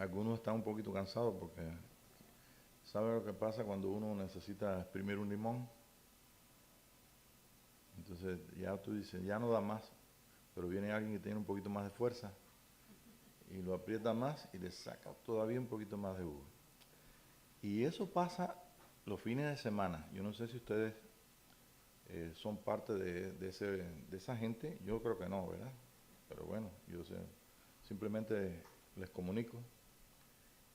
algunos están un poquito cansados porque ¿sabe lo que pasa cuando uno necesita exprimir un limón? Entonces ya tú dices, ya no da más, pero viene alguien que tiene un poquito más de fuerza y lo aprieta más y le saca todavía un poquito más de jugo. Y eso pasa los fines de semana. Yo no sé si ustedes son parte de esa gente, yo creo que no, ¿verdad? Pero bueno, yo sé, simplemente les comunico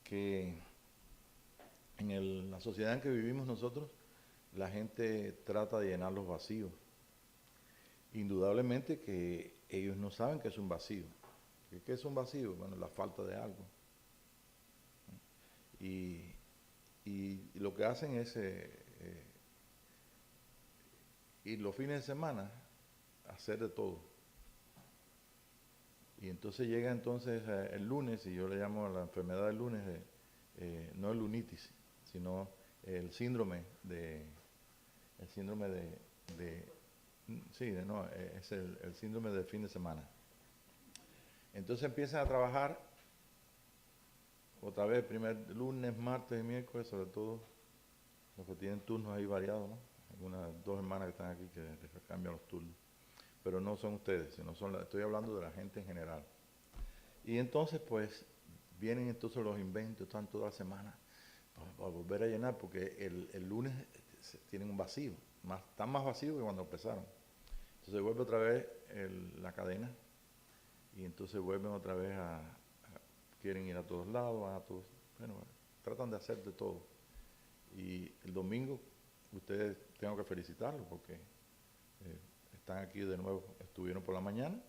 que en la sociedad en que vivimos nosotros, la gente trata de llenar los vacíos. Indudablemente que ellos no saben que es un vacío. ¿Qué es un vacío? Bueno, la falta de algo. Y, y lo que hacen es ir los fines de semana a hacer de todo. Y entonces llega entonces el lunes, y yo le llamo a la enfermedad del lunes, no el lunitis, sino el síndrome el síndrome sí, no, es el síndrome del fin de semana. Entonces empiezan a trabajar otra vez, primer lunes, martes y miércoles, sobre todo los que tienen turnos ahí variados, ¿no? Algunas dos hermanas que están aquí que cambian los turnos. Pero no son ustedes, sino estoy hablando de la gente en general. Y entonces, pues, vienen entonces los inventos, están toda la semana para volver a llenar, porque el lunes tienen un vacío, están más vacíos que cuando empezaron. Entonces vuelve otra vez la cadena y entonces vuelven otra vez quieren ir a todos lados, van a todos, bueno, tratan de hacer de todo. Y el domingo ustedes tengo que felicitarlos porque están aquí de nuevo, estuvieron por la mañana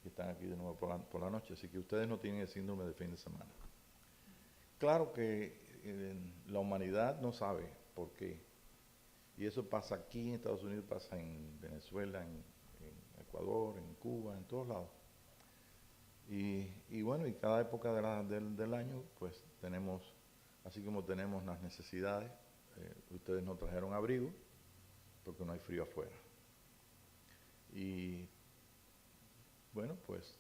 y están aquí de nuevo por la noche, así que ustedes no tienen el síndrome de fin de semana. Claro que la humanidad no sabe por qué, y eso pasa aquí en Estados Unidos, pasa en Venezuela, en Ecuador, en Cuba, en todos lados. Y bueno, y cada época del año, pues tenemos, así como tenemos las necesidades, ustedes no trajeron abrigo porque no hay frío afuera. Y bueno, pues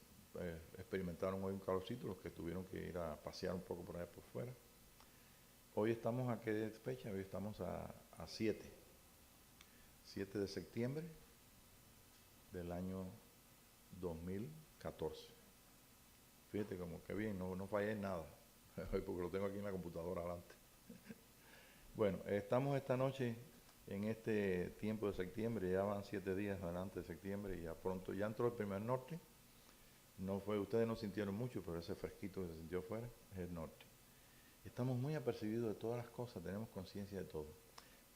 experimentaron hoy un calorcito, los que tuvieron que ir a pasear un poco por allá por fuera. Hoy estamos a qué fecha, hoy estamos a 7 de septiembre del año 2014. Fíjate como que bien, no fallé en nada, porque lo tengo aquí en la computadora adelante. Bueno, estamos esta noche en este tiempo de septiembre, ya van 7 días adelante de septiembre y ya pronto, ya entró el primer norte. No fue, ustedes no sintieron mucho, pero ese fresquito que se sintió afuera es el norte. Estamos muy apercibidos de todas las cosas, tenemos conciencia de todo.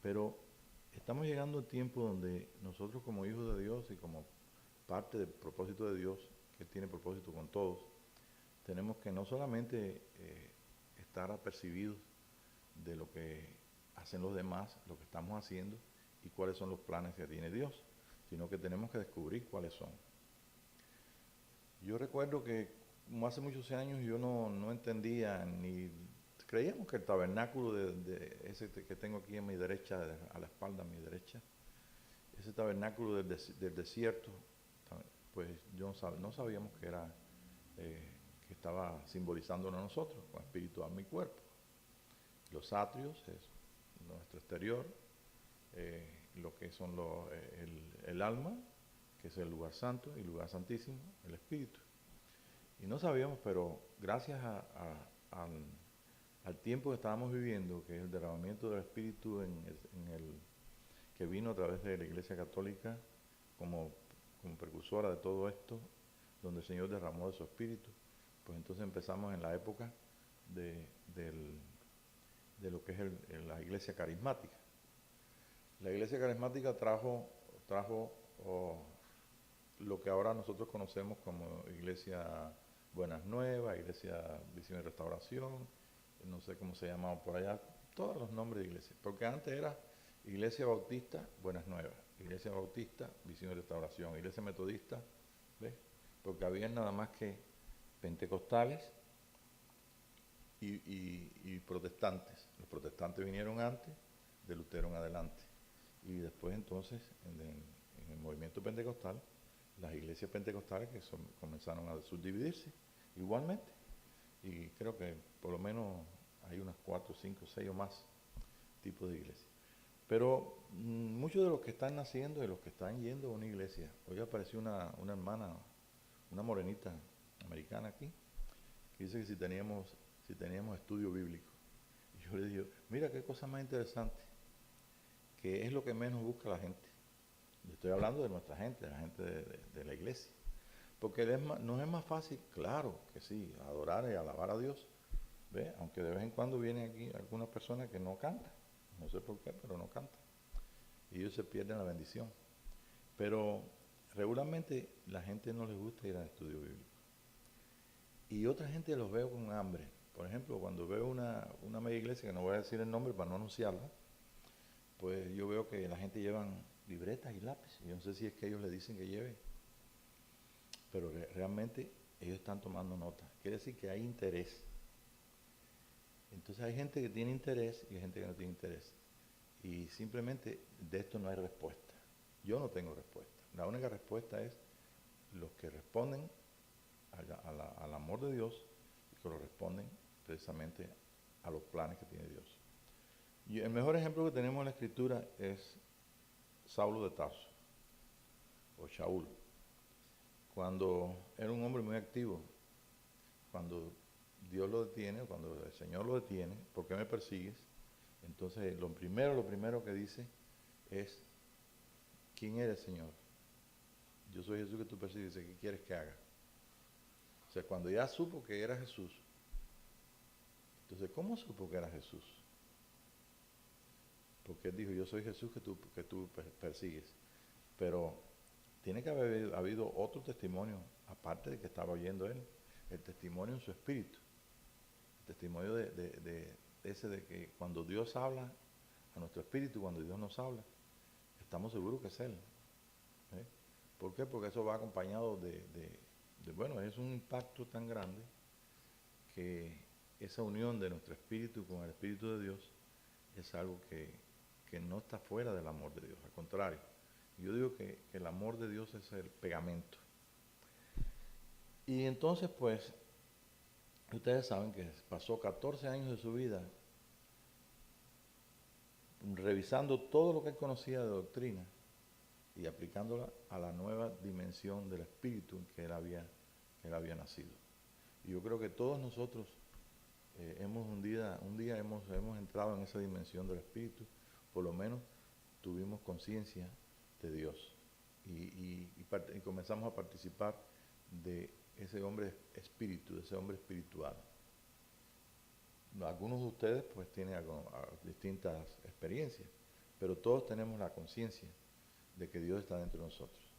Pero estamos llegando al tiempo donde nosotros como hijos de Dios y como parte del propósito de Dios, que Él tiene propósito con todos, tenemos que no solamente estar apercibidos de lo que hacen los demás, lo que estamos haciendo y cuáles son los planes que tiene Dios, sino que tenemos que descubrir cuáles son. Yo recuerdo que como hace muchos años yo no entendía ni creíamos que el tabernáculo ese que tengo aquí a mi derecha, a la espalda a mi derecha, ese tabernáculo del desierto, pues yo no sabíamos que era que estaba simbolizándonos a nosotros, con espíritu, alma y cuerpo. Los atrios es nuestro exterior, lo que son el alma, que es el lugar santo, y el lugar santísimo, el espíritu. Y no sabíamos, pero gracias al tiempo que estábamos viviendo, que es el derramamiento del espíritu que vino a través de la Iglesia Católica como precursora de todo esto, donde el Señor derramó de su espíritu, pues entonces empezamos en la época de lo que es la iglesia carismática. La iglesia carismática trajo lo que ahora nosotros conocemos como iglesia Buenas Nuevas, iglesia Visión y Restauración, no sé cómo se llamaba por allá, todos los nombres de iglesia, porque antes era Iglesia Bautista Buenas Nuevas, Iglesia Bautista Visión y Restauración, Iglesia Metodista, ¿ves? Porque había nada más que pentecostales y protestantes. Los protestantes vinieron antes, de Lutero en adelante. Y después entonces, en el movimiento pentecostal, las iglesias pentecostales comenzaron a subdividirse igualmente. Y creo que por lo menos hay unas 4, 5, 6 o más tipos de iglesias. Pero muchos de los que están naciendo y los que están yendo a una iglesia, hoy apareció una hermana, una morenita americana aquí, que dice que si teníamos estudio bíblico. Y yo le digo, mira qué cosa más interesante, que es lo que menos busca la gente. Yo estoy hablando de nuestra gente, de la gente de la iglesia. Porque nos es más fácil, claro que sí, adorar y alabar a Dios, ¿ve? Aunque de vez en cuando vienen aquí algunas personas que no cantan, no sé por qué, pero no cantan. Y ellos se pierden la bendición. Pero regularmente la gente no les gusta ir al estudio bíblico. Y otra gente los veo con hambre. Por ejemplo, cuando veo una media iglesia, que no voy a decir el nombre para no anunciarla, pues yo veo que la gente llevan libretas y lápices. Yo no sé si es que ellos le dicen que lleve, pero realmente ellos están tomando nota. Quiere decir que hay interés. Entonces hay gente que tiene interés y hay gente que no tiene interés. Y simplemente de esto no hay respuesta. Yo no tengo respuesta. La única respuesta es los que responden al amor de Dios y que lo responden precisamente a los planes que tiene Dios. Y el mejor ejemplo que tenemos en la Escritura es Saulo de Tarso, o Shaul. Cuando era un hombre muy activo, cuando Dios lo detiene, cuando el Señor lo detiene, ¿por qué me persigues? Entonces lo primero que dice es, ¿quién eres, Señor? Yo soy Jesús que tú persigues, ¿qué quieres que haga? O sea, cuando ya supo que era Jesús, entonces, ¿cómo supo que era Jesús? Porque él dijo, yo soy Jesús que tú persigues. Pero tiene que haber habido otro testimonio, aparte de que estaba oyendo él, el testimonio en su espíritu. El testimonio de ese de que cuando Dios habla a nuestro espíritu, cuando Dios nos habla, estamos seguros que es Él. ¿Eh? ¿Por qué? Porque eso va acompañado bueno, es un impacto tan grande que esa unión de nuestro espíritu con el espíritu de Dios es algo que no está fuera del amor de Dios, al contrario. Yo digo que el amor de Dios es el pegamento. Y entonces, pues, ustedes saben que pasó 14 años de su vida revisando todo lo que él conocía de doctrina y aplicándola a la nueva dimensión del espíritu en que él había nacido. Y yo creo que todos nosotros un día hemos entrado en esa dimensión del espíritu, por lo menos tuvimos conciencia de Dios y comenzamos a participar de ese hombre espíritu, de ese hombre espiritual. Algunos de ustedes pues tienen distintas experiencias, pero todos tenemos la conciencia de que Dios está dentro de nosotros.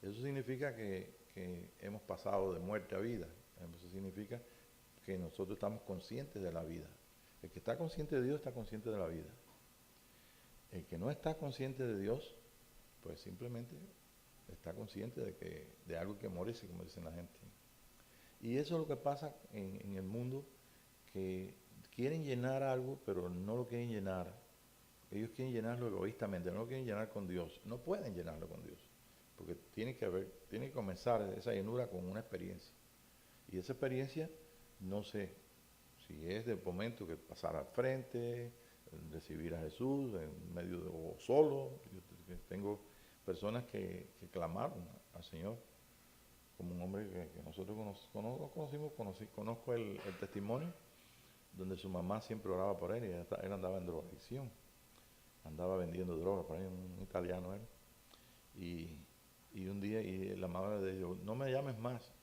Eso significa que hemos pasado de muerte a vida. Eso significa que nosotros estamos conscientes de la vida. El que está consciente de Dios está consciente de la vida. El que no está consciente de Dios, pues simplemente está consciente de algo que morirse, como dicen la gente. Y eso es lo que pasa en el mundo, que quieren llenar algo, pero no lo quieren llenar. Ellos quieren llenarlo egoístamente, no lo quieren llenar con Dios. No pueden llenarlo con Dios, porque tiene que comenzar esa llenura con una experiencia. Y esa experiencia, no sé si es del momento que pasar al frente, recibir a Jesús en medio o solo. Yo tengo personas que clamaron al Señor como un hombre que nosotros conozco el testimonio, donde su mamá siempre oraba por él y él andaba en drogadicción, andaba vendiendo droga, por ahí un italiano él. Y un día la madre le dijo, no me llames más,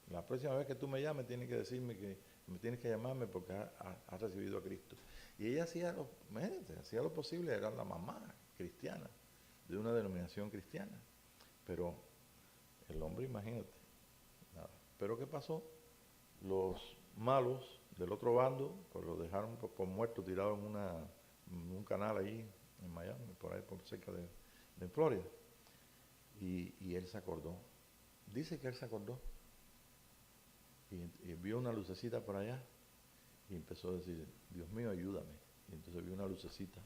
la próxima vez que tú me llames tienes que decirme que me tienes que llamarme porque has recibido a Cristo. Y ella hacía lo posible, era la mamá cristiana, de una denominación cristiana. Pero el hombre, imagínate, nada. Pero ¿qué pasó? Los malos del otro bando, pues lo dejaron por muerto tirado en un canal allí en Miami, por ahí por cerca de Florida. Y él se acordó. Dice que él se acordó. Y vio una lucecita por allá y empezó a decir, Dios mío, ayúdame. Y entonces vio una lucecita.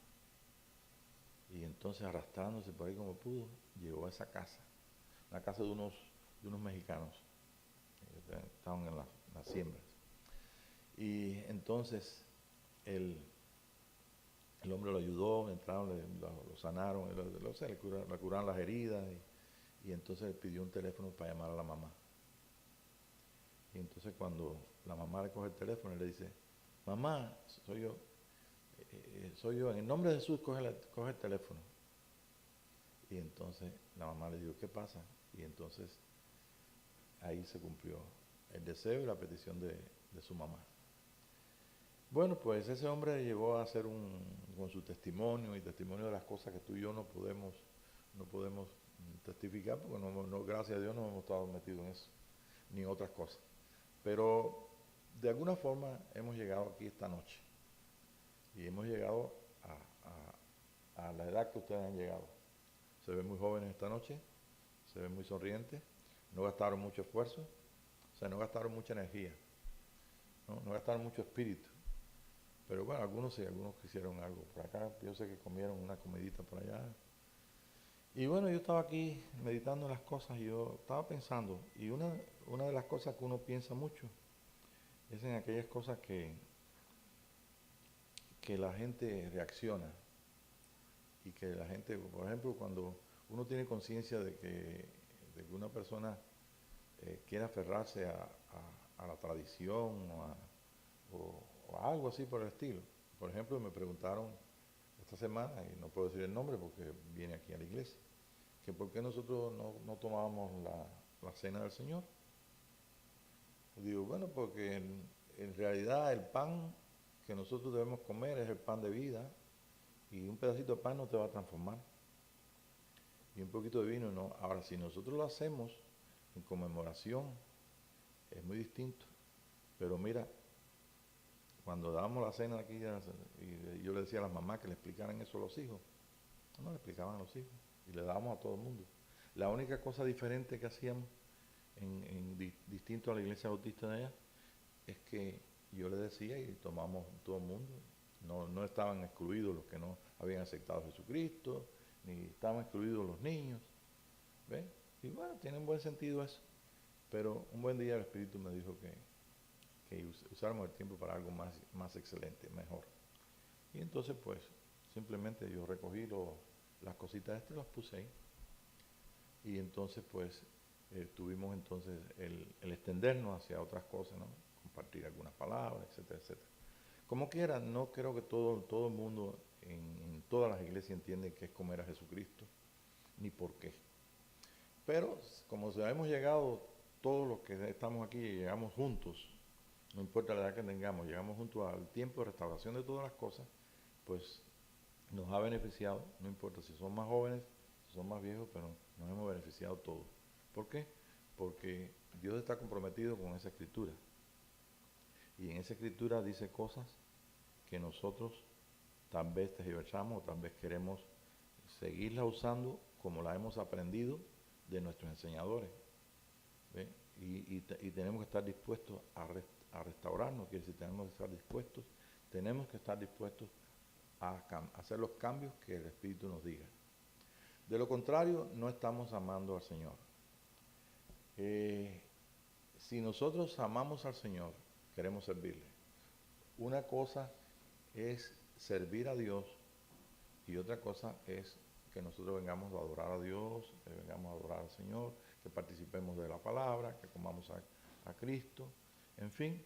Y entonces arrastrándose por ahí como pudo, llegó a esa casa. Una casa de unos mexicanos. Estaban en las siembras. Y entonces el hombre lo ayudó, entraron, lo sanaron, le curaron las heridas y entonces pidió un teléfono para llamar a la mamá. Y entonces cuando la mamá le coge el teléfono y le dice, mamá, soy yo, en el nombre de Jesús coge el teléfono. Y entonces la mamá le dijo, ¿qué pasa? Y entonces ahí se cumplió el deseo y la petición de su mamá. Bueno, pues ese hombre llegó a hacer con su testimonio y testimonio de las cosas que tú y yo no podemos testificar, porque gracias a Dios no hemos estado metidos en eso, ni en otras cosas. Pero de alguna forma hemos llegado aquí esta noche y hemos llegado a la edad que ustedes han llegado. Se ven muy jóvenes esta noche, se ven muy sonrientes, no gastaron mucho esfuerzo, o sea, no gastaron mucha energía, no gastaron mucho espíritu. Pero bueno, algunos sí, algunos quisieron algo por acá, yo sé que comieron una comidita por allá. Y bueno, yo estaba aquí meditando en las cosas y yo estaba pensando, y una de las cosas que uno piensa mucho es en aquellas cosas que la gente reacciona y que la gente, por ejemplo, cuando uno tiene conciencia de que una persona quiere aferrarse a la tradición o a algo así por el estilo. Por ejemplo, me preguntaron esta semana, y no puedo decir el nombre porque viene aquí a la iglesia, que por qué nosotros no tomábamos la cena del Señor. Y digo, bueno, porque en realidad el pan que nosotros debemos comer es el pan de vida, y un pedacito de pan no te va a transformar, y un poquito de vino no. Ahora, si nosotros lo hacemos en conmemoración, es muy distinto. Pero mira, cuando dábamos la cena aquí, y yo le decía a las mamás que le explicaran eso a los hijos, no le explicaban a los hijos, y le dábamos a todo el mundo. La única cosa diferente que hacíamos, distinto a la iglesia bautista de allá, es que yo le decía y tomamos todo el mundo. No estaban excluidos los que no habían aceptado a Jesucristo, ni estaban excluidos los niños. ¿Ves? Y bueno, tiene un buen sentido eso. Pero un buen día el Espíritu me dijo que usáramos el tiempo para algo más excelente, mejor. Y entonces pues simplemente yo recogí las cositas estas y las puse ahí. Y entonces pues tuvimos entonces el extendernos hacia otras cosas, ¿no? Compartir algunas palabras, etcétera, etcétera. Como quiera, no creo que todo el mundo en todas las iglesias entiende qué es comer a Jesucristo, ni por qué. Pero como hemos llegado, todos los que estamos aquí, llegamos juntos, no importa la edad que tengamos, llegamos juntos al tiempo de restauración de todas las cosas, pues nos ha beneficiado, no importa si son más jóvenes, si son más viejos, pero nos hemos beneficiado todos. ¿Por qué? Porque Dios está comprometido con esa escritura. Y en esa escritura dice cosas que nosotros tal vez tergiversamos o tal vez queremos seguirla usando como la hemos aprendido de nuestros enseñadores. ¿Ve? Y tenemos que estar dispuestos a restaurarnos, quiere decir, tenemos que estar dispuestos a hacer los cambios que el Espíritu nos diga. De lo contrario, no estamos amando al Señor. Si nosotros amamos al Señor, queremos servirle. Una cosa es servir a Dios y otra cosa es que nosotros vengamos a adorar a Dios, que vengamos a adorar al Señor, que participemos de la palabra, que comamos a Cristo. En fin,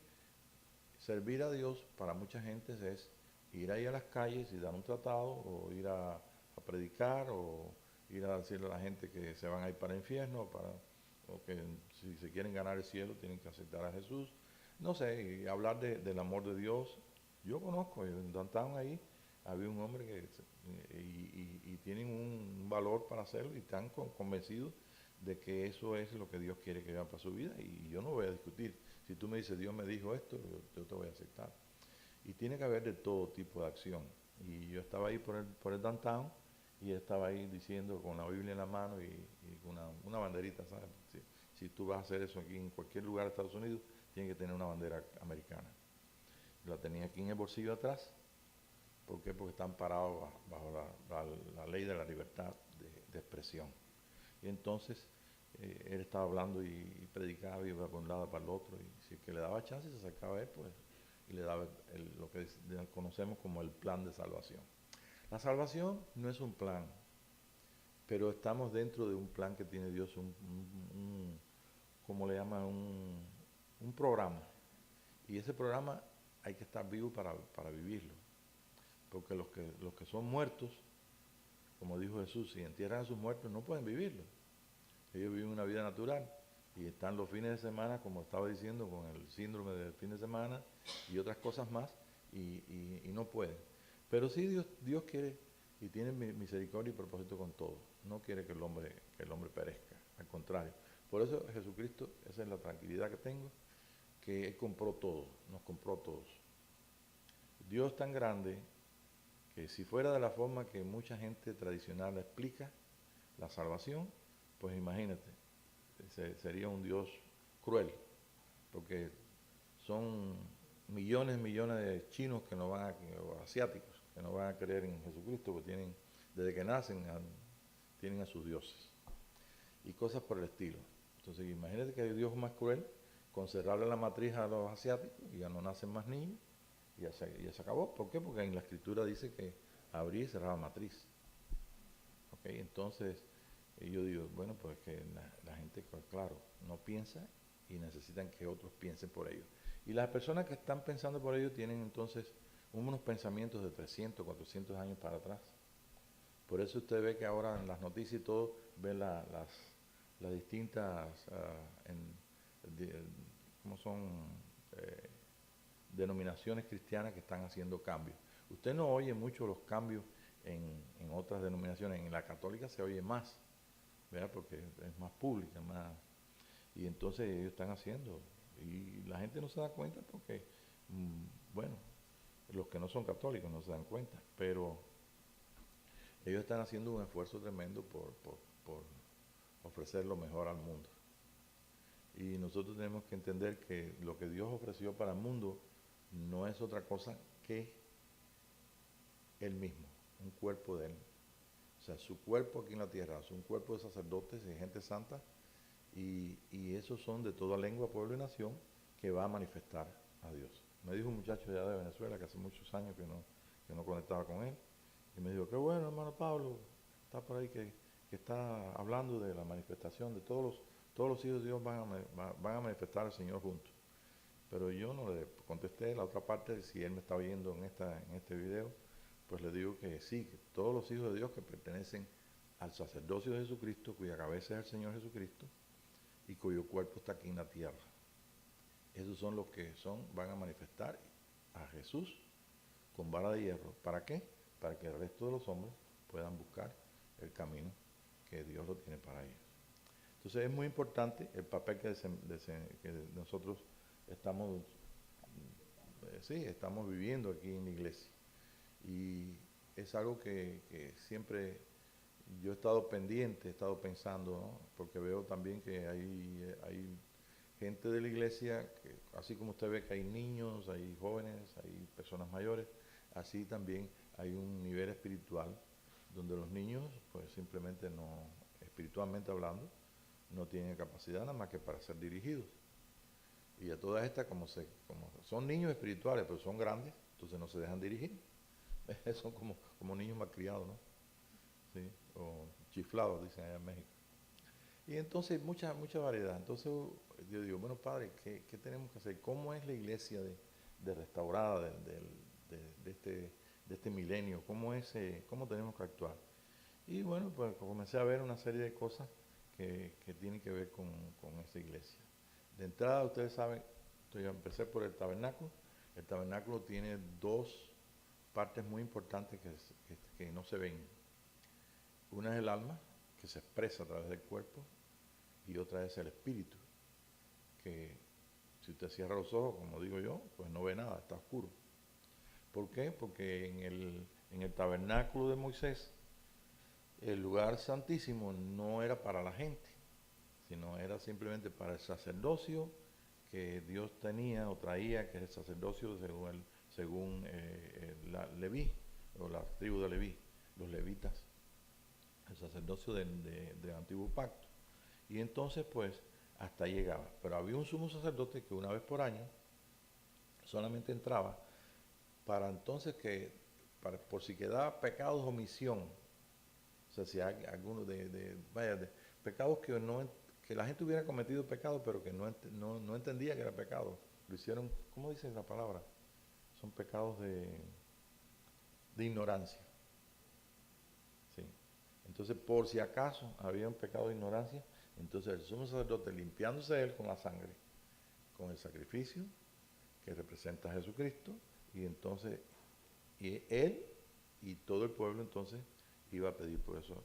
servir a Dios para mucha gente es ir ahí a las calles y dar un tratado, o ir a predicar, o ir a decirle a la gente que se van a ir para el infierno, o que si se quieren ganar el cielo tienen que aceptar a Jesús. No sé, y hablar del amor de Dios. Yo conozco, en downtown ahí había un hombre y tienen un valor para hacerlo y están convencidos de que eso es lo que Dios quiere que haga para su vida, y yo no voy a discutir. Si tú me dices, Dios me dijo esto, yo te voy a aceptar. Y tiene que haber de todo tipo de acción. Y yo estaba ahí por el downtown y estaba ahí diciendo con la Biblia en la mano y con una banderita, ¿sabes? Si tú vas a hacer eso aquí en cualquier lugar de Estados Unidos, tienes que tener una bandera americana. La tenía aquí en el bolsillo atrás. ¿Por qué? Porque están parados bajo la ley de la libertad de expresión. Y entonces él estaba hablando y predicaba y iba por un lado para el otro, y si el que le daba chance se acercaba a él, pues y le da lo que conocemos como el plan de salvación. La salvación no es un plan, pero estamos dentro de un plan que tiene Dios, ¿cómo le llaman? Un programa. Y ese programa hay que estar vivo para vivirlo. Porque los que son muertos, como dijo Jesús, si entierran a sus muertos no pueden vivirlo. Ellos viven una vida natural y están los fines de semana, como estaba diciendo, con el síndrome del fin de semana y otras cosas más, y no pueden. Pero sí Dios quiere y tiene misericordia y propósito con todo. No quiere que el hombre perezca, al contrario. Por eso Jesucristo, esa es la tranquilidad que tengo, que Él compró todo, nos compró todos. Dios es tan grande que si fuera de la forma que mucha gente tradicional explica la salvación, pues imagínate, sería un Dios cruel, porque son millones y millones de chinos que no van o asiáticos que no van a creer en Jesucristo, porque desde que nacen tienen a sus dioses y cosas por el estilo. Entonces imagínate que hay Dios más cruel con cerrarle la matriz a los asiáticos y ya no nacen más niños y ya se acabó. ¿Por qué? Porque en la escritura dice que abría y cerraba matriz. ¿Okay? Entonces yo digo, bueno, pues que la gente, pues, claro, no piensa y necesitan que otros piensen por ellos. Y las personas que están pensando por ellos tienen entonces unos pensamientos de 300, 400 años para atrás. Por eso usted ve que ahora en las noticias y todo, ven las distintas, ¿cómo son? Denominaciones cristianas que están haciendo cambios. Usted no oye mucho los cambios en otras denominaciones. En la católica se oye más, ¿verdad? Porque es más pública, más. Y entonces ellos están haciendo. Y la gente no se da cuenta porque, bueno, los que no son católicos no se dan cuenta, pero ellos están haciendo un esfuerzo tremendo por ofrecer lo mejor al mundo. Y nosotros tenemos que entender que lo que Dios ofreció para el mundo no es otra cosa que Él mismo, un cuerpo de Él. O sea, su cuerpo aquí en la tierra, es un cuerpo de sacerdotes y gente santa, y esos son de toda lengua, pueblo y nación, que va a manifestar a Dios. Me dijo un muchacho allá de Venezuela que hace muchos años que no conectaba con él, y me dijo, qué bueno, hermano Pablo, está por ahí que está hablando de la manifestación de todos los hijos de Dios van a manifestar al Señor juntos. Pero yo no le contesté la otra parte, si él me está viendo en este video, pues le digo que sí, que todos los hijos de Dios que pertenecen al sacerdocio de Jesucristo, cuya cabeza es el Señor Jesucristo, y cuyo cuerpo está aquí en la tierra. Esos son los que van a manifestar a Jesús con vara de hierro. ¿Para qué? Para que el resto de los hombres puedan buscar el camino que Dios lo tiene para ellos. Entonces es muy importante el papel que nosotros estamos viviendo aquí en la iglesia. Y es algo que siempre yo he estado pendiente, he estado pensando, ¿no? Porque veo también que hay gente de la iglesia, que, así como usted ve que hay niños, hay jóvenes, hay personas mayores, así también hay un nivel espiritual donde los niños, pues simplemente no, espiritualmente hablando, no tienen capacidad nada más que para ser dirigidos. Y a todas estas, como son niños espirituales, pero son grandes, entonces no se dejan dirigir. Son como niños malcriados, ¿no? ¿Sí? O chiflados, dicen allá en México. Y entonces mucha variedad. Entonces yo digo, bueno, padre, ¿qué tenemos que hacer? ¿Cómo es la iglesia de restaurada de este milenio? ¿Cómo tenemos que actuar? Y bueno, pues comencé a ver una serie de cosas que tienen que ver con esa iglesia. De entrada, ustedes saben, yo empecé por el tabernáculo. El tabernáculo tiene dos partes muy importantes que no se ven. Una es el alma, que se expresa a través del cuerpo, y otra es el espíritu, que si usted cierra los ojos, como digo yo, pues no ve nada, está oscuro. ¿Por qué? Porque en el tabernáculo de Moisés, el lugar santísimo no era para la gente, sino era simplemente para el sacerdocio que Dios tenía o traía, que es el sacerdocio según la Leví, o la tribu de Leví, los levitas, el sacerdocio del antiguo pacto. Y entonces, pues, hasta llegaba. Pero había un sumo sacerdote que una vez por año solamente entraba para entonces por si quedaba pecados de omisión, o sea, si hay alguno de pecados que la gente hubiera cometido pecado, pero que no entendía que era pecado. Lo hicieron, ¿cómo dice la palabra? Son pecados de ignorancia. ¿Sí? Entonces, por si acaso había un pecado de ignorancia, entonces el sumo sacerdote, limpiándose él con la sangre, con el sacrificio que representa a Jesucristo, y entonces él y todo el pueblo entonces iba a pedir por eso,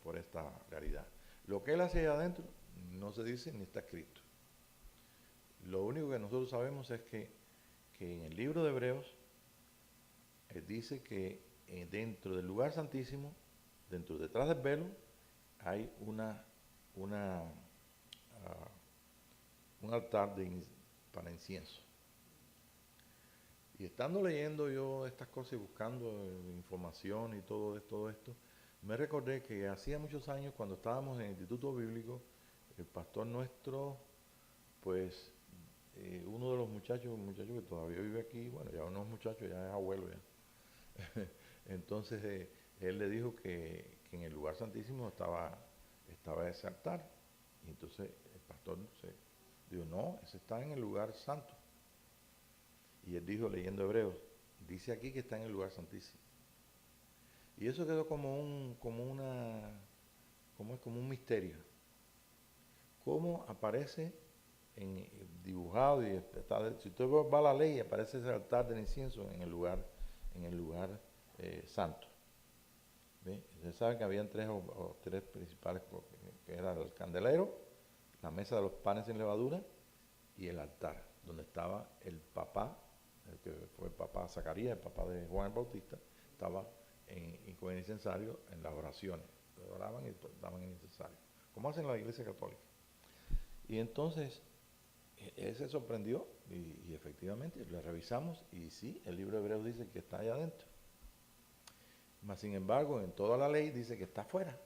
por esta realidad. Lo que él hacía allá adentro no se dice ni está escrito. Lo único que nosotros sabemos es que en el libro de Hebreos dice que dentro del lugar santísimo, detrás del velo, hay un altar para incienso. Y estando leyendo yo estas cosas y buscando información y todo esto, me recordé que hacía muchos años, cuando estábamos en el Instituto Bíblico, el pastor nuestro, pues uno de los muchachos que todavía vive aquí, bueno, ya no es muchacho, ya es abuelo ya. Entonces él le dijo que en el lugar santísimo estaba ese altar. Y entonces el pastor dijo, no, ese está en el lugar santo. Y él dijo, leyendo Hebreos, dice aquí que está en el lugar santísimo. Y eso quedó como un misterio. ¿Cómo aparece dibujado y si usted va a la ley, aparece ese altar del incienso en el lugar santo? ¿Ve? Ustedes saben que habían tres principales, que era el candelero, la mesa de los panes sin levadura y el altar, donde estaba el papá, el que fue el papá Zacarías, el papá de Juan el Bautista, estaba con el incensario en las oraciones. Oraban y daban el incensario, como hacen la iglesia católica. Y entonces él se sorprendió y efectivamente lo revisamos y sí, el libro de Hebreos dice que está allá adentro. Mas sin embargo, en toda la ley dice que está afuera.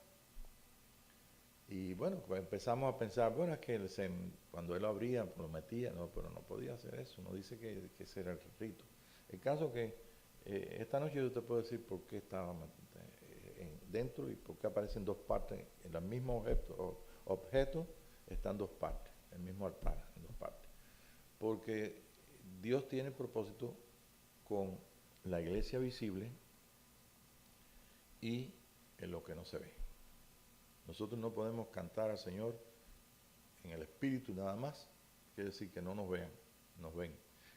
Y bueno, pues empezamos a pensar, bueno, es que cuando él lo abría, lo metía, no, pero no podía hacer eso, no dice que ese era el rito. El caso que esta noche yo te puedo decir por qué estaba dentro y por qué aparecen dos partes, en el mismo objeto están dos partes, el mismo altar en dos partes. Porque Dios tiene propósito con la iglesia visible y en lo que no se ve. Nosotros no podemos cantar al Señor en el espíritu nada más, quiere decir que no nos vean, nos ven.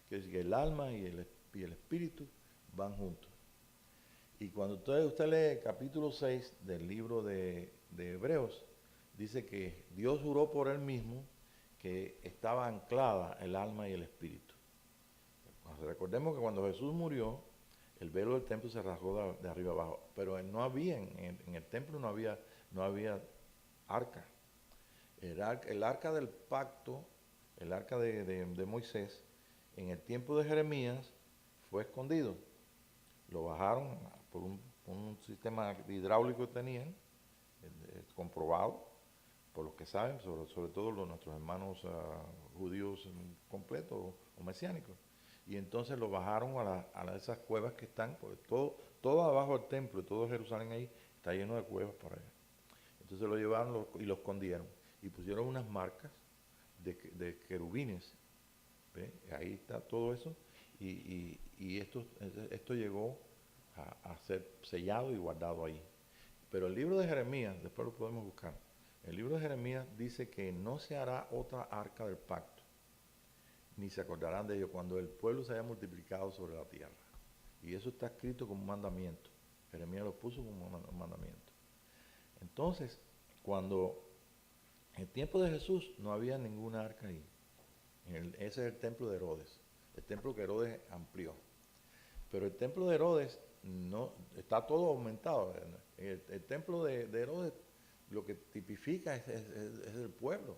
Quiere decir que el alma y el espíritu van juntos. Y cuando usted lee el capítulo 6 del libro de Hebreos, dice que Dios juró por él mismo que estaba anclada el alma y el espíritu. Recordemos que cuando Jesús murió, el velo del templo se rasgó de arriba abajo, pero no había, en el templo no había arca. El arca del pacto, el arca de Moisés, en el tiempo de Jeremías fue escondido. Lo bajaron por un sistema hidráulico que tenían, comprobado por los que saben, sobre todo nuestros hermanos judíos completos o mesiánicos. Y entonces lo bajaron a esas cuevas que están, porque todo abajo del templo, todo Jerusalén ahí, está lleno de cuevas por allá. Entonces lo llevaron y lo escondieron. Y pusieron unas marcas de querubines. ¿Ve? Ahí está todo eso. Y esto llegó a ser sellado y guardado ahí. Pero el libro de Jeremías, después lo podemos buscar, el libro de Jeremías dice que no se hará otra arca del pacto, ni se acordarán de ello cuando el pueblo se haya multiplicado sobre la tierra. Y eso está escrito como un mandamiento. Jeremías lo puso como un mandamiento. Entonces, cuando en el tiempo de Jesús no había ninguna arca ahí. Ese es el templo de Herodes, el templo que Herodes amplió. Pero el templo de Herodes no está todo aumentado. El templo de Herodes lo que tipifica es el pueblo.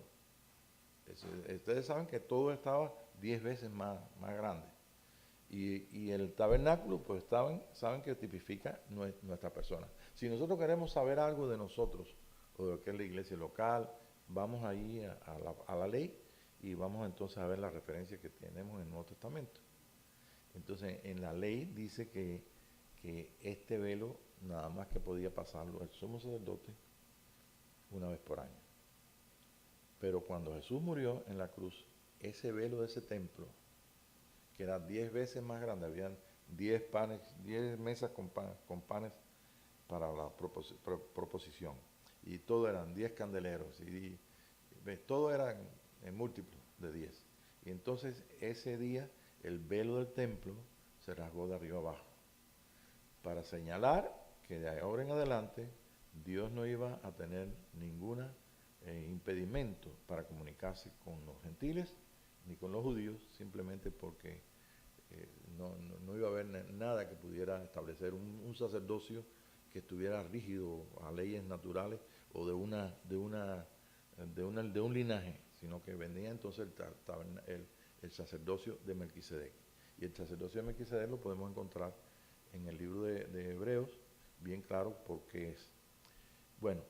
Ustedes saben que todo estaba 10 veces más grande. Y el tabernáculo, pues saben que tipifica nuestra persona. Si nosotros queremos saber algo de nosotros, o de lo que es la iglesia local, vamos ahí a la ley y vamos entonces a ver las referencias que tenemos en el Nuevo Testamento. Entonces, en la ley dice que este velo nada más que podía pasarlo el sumo sacerdote una vez por año. Pero cuando Jesús murió en la cruz, ese velo de ese templo, que era 10 veces más grande, habían 10 panes, 10 mesas con panes para la proposición. Y todo eran 10 candeleros, y todo era en múltiplo de 10. Y entonces ese día el velo del templo se rasgó de arriba abajo, para señalar que de ahora en adelante Dios no iba a tener ningún impedimento para comunicarse con los gentiles ni con los judíos, simplemente porque no iba a haber nada que pudiera establecer un sacerdocio que estuviera rígido a leyes naturales o de un linaje, sino que venía entonces el sacerdocio de Melquisedec. Y el sacerdocio de Melquisedec lo podemos encontrar en el libro de Hebreos, bien claro por qué es. Bueno,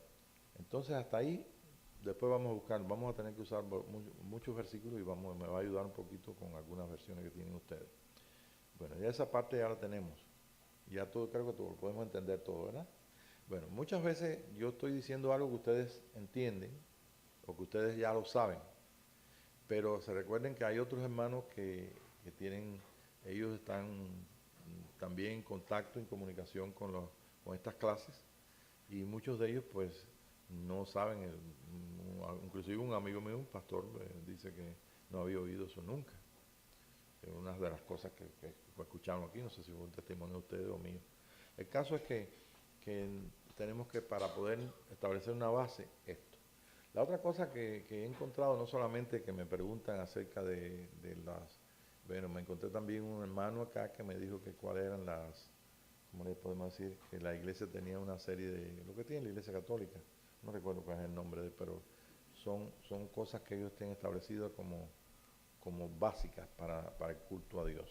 entonces hasta ahí, después vamos a tener que usar muchos versículos y me va a ayudar un poquito con algunas versiones que tienen ustedes. Bueno, ya esa parte ya la tenemos. Ya todo, creo que todo, lo podemos entender todo, ¿verdad? Bueno, muchas veces yo estoy diciendo algo que ustedes entienden o que ustedes ya lo saben, pero se recuerden que hay otros hermanos que tienen, ellos están también en contacto, en comunicación con estas clases, y muchos de ellos pues no saben, inclusive un amigo mío, un pastor, dice que no había oído eso nunca. Es una de las cosas que escuchamos aquí, no sé si fue un testimonio de ustedes o mío. El caso es que tenemos que, para poder establecer una base, esto. La otra cosa que he encontrado, no solamente que me preguntan acerca de las... Bueno, me encontré también un hermano acá que me dijo que cuáles eran las... ¿Cómo le podemos decir? Que la iglesia tenía una serie de... Lo que tiene la iglesia católica, no recuerdo cuál es el nombre, pero son cosas que ellos tienen establecidas como básicas para el culto a Dios.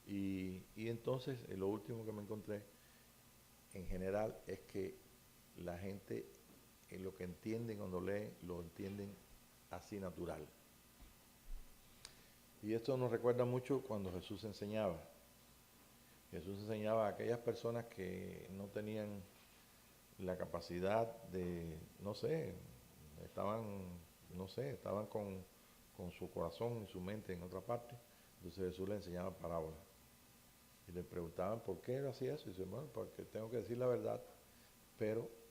Y entonces, lo último que me encontré, en general, es que la gente lo que entienden cuando leen, lo entienden así natural. Y esto nos recuerda mucho cuando Jesús enseñaba. Jesús enseñaba a aquellas personas que no tenían la capacidad de, no sé, estaban con su corazón y su mente en otra parte. Entonces Jesús les enseñaba parábolas. Y le preguntaban por qué él hacía eso. Y dice, bueno, porque tengo que decir la verdad, pero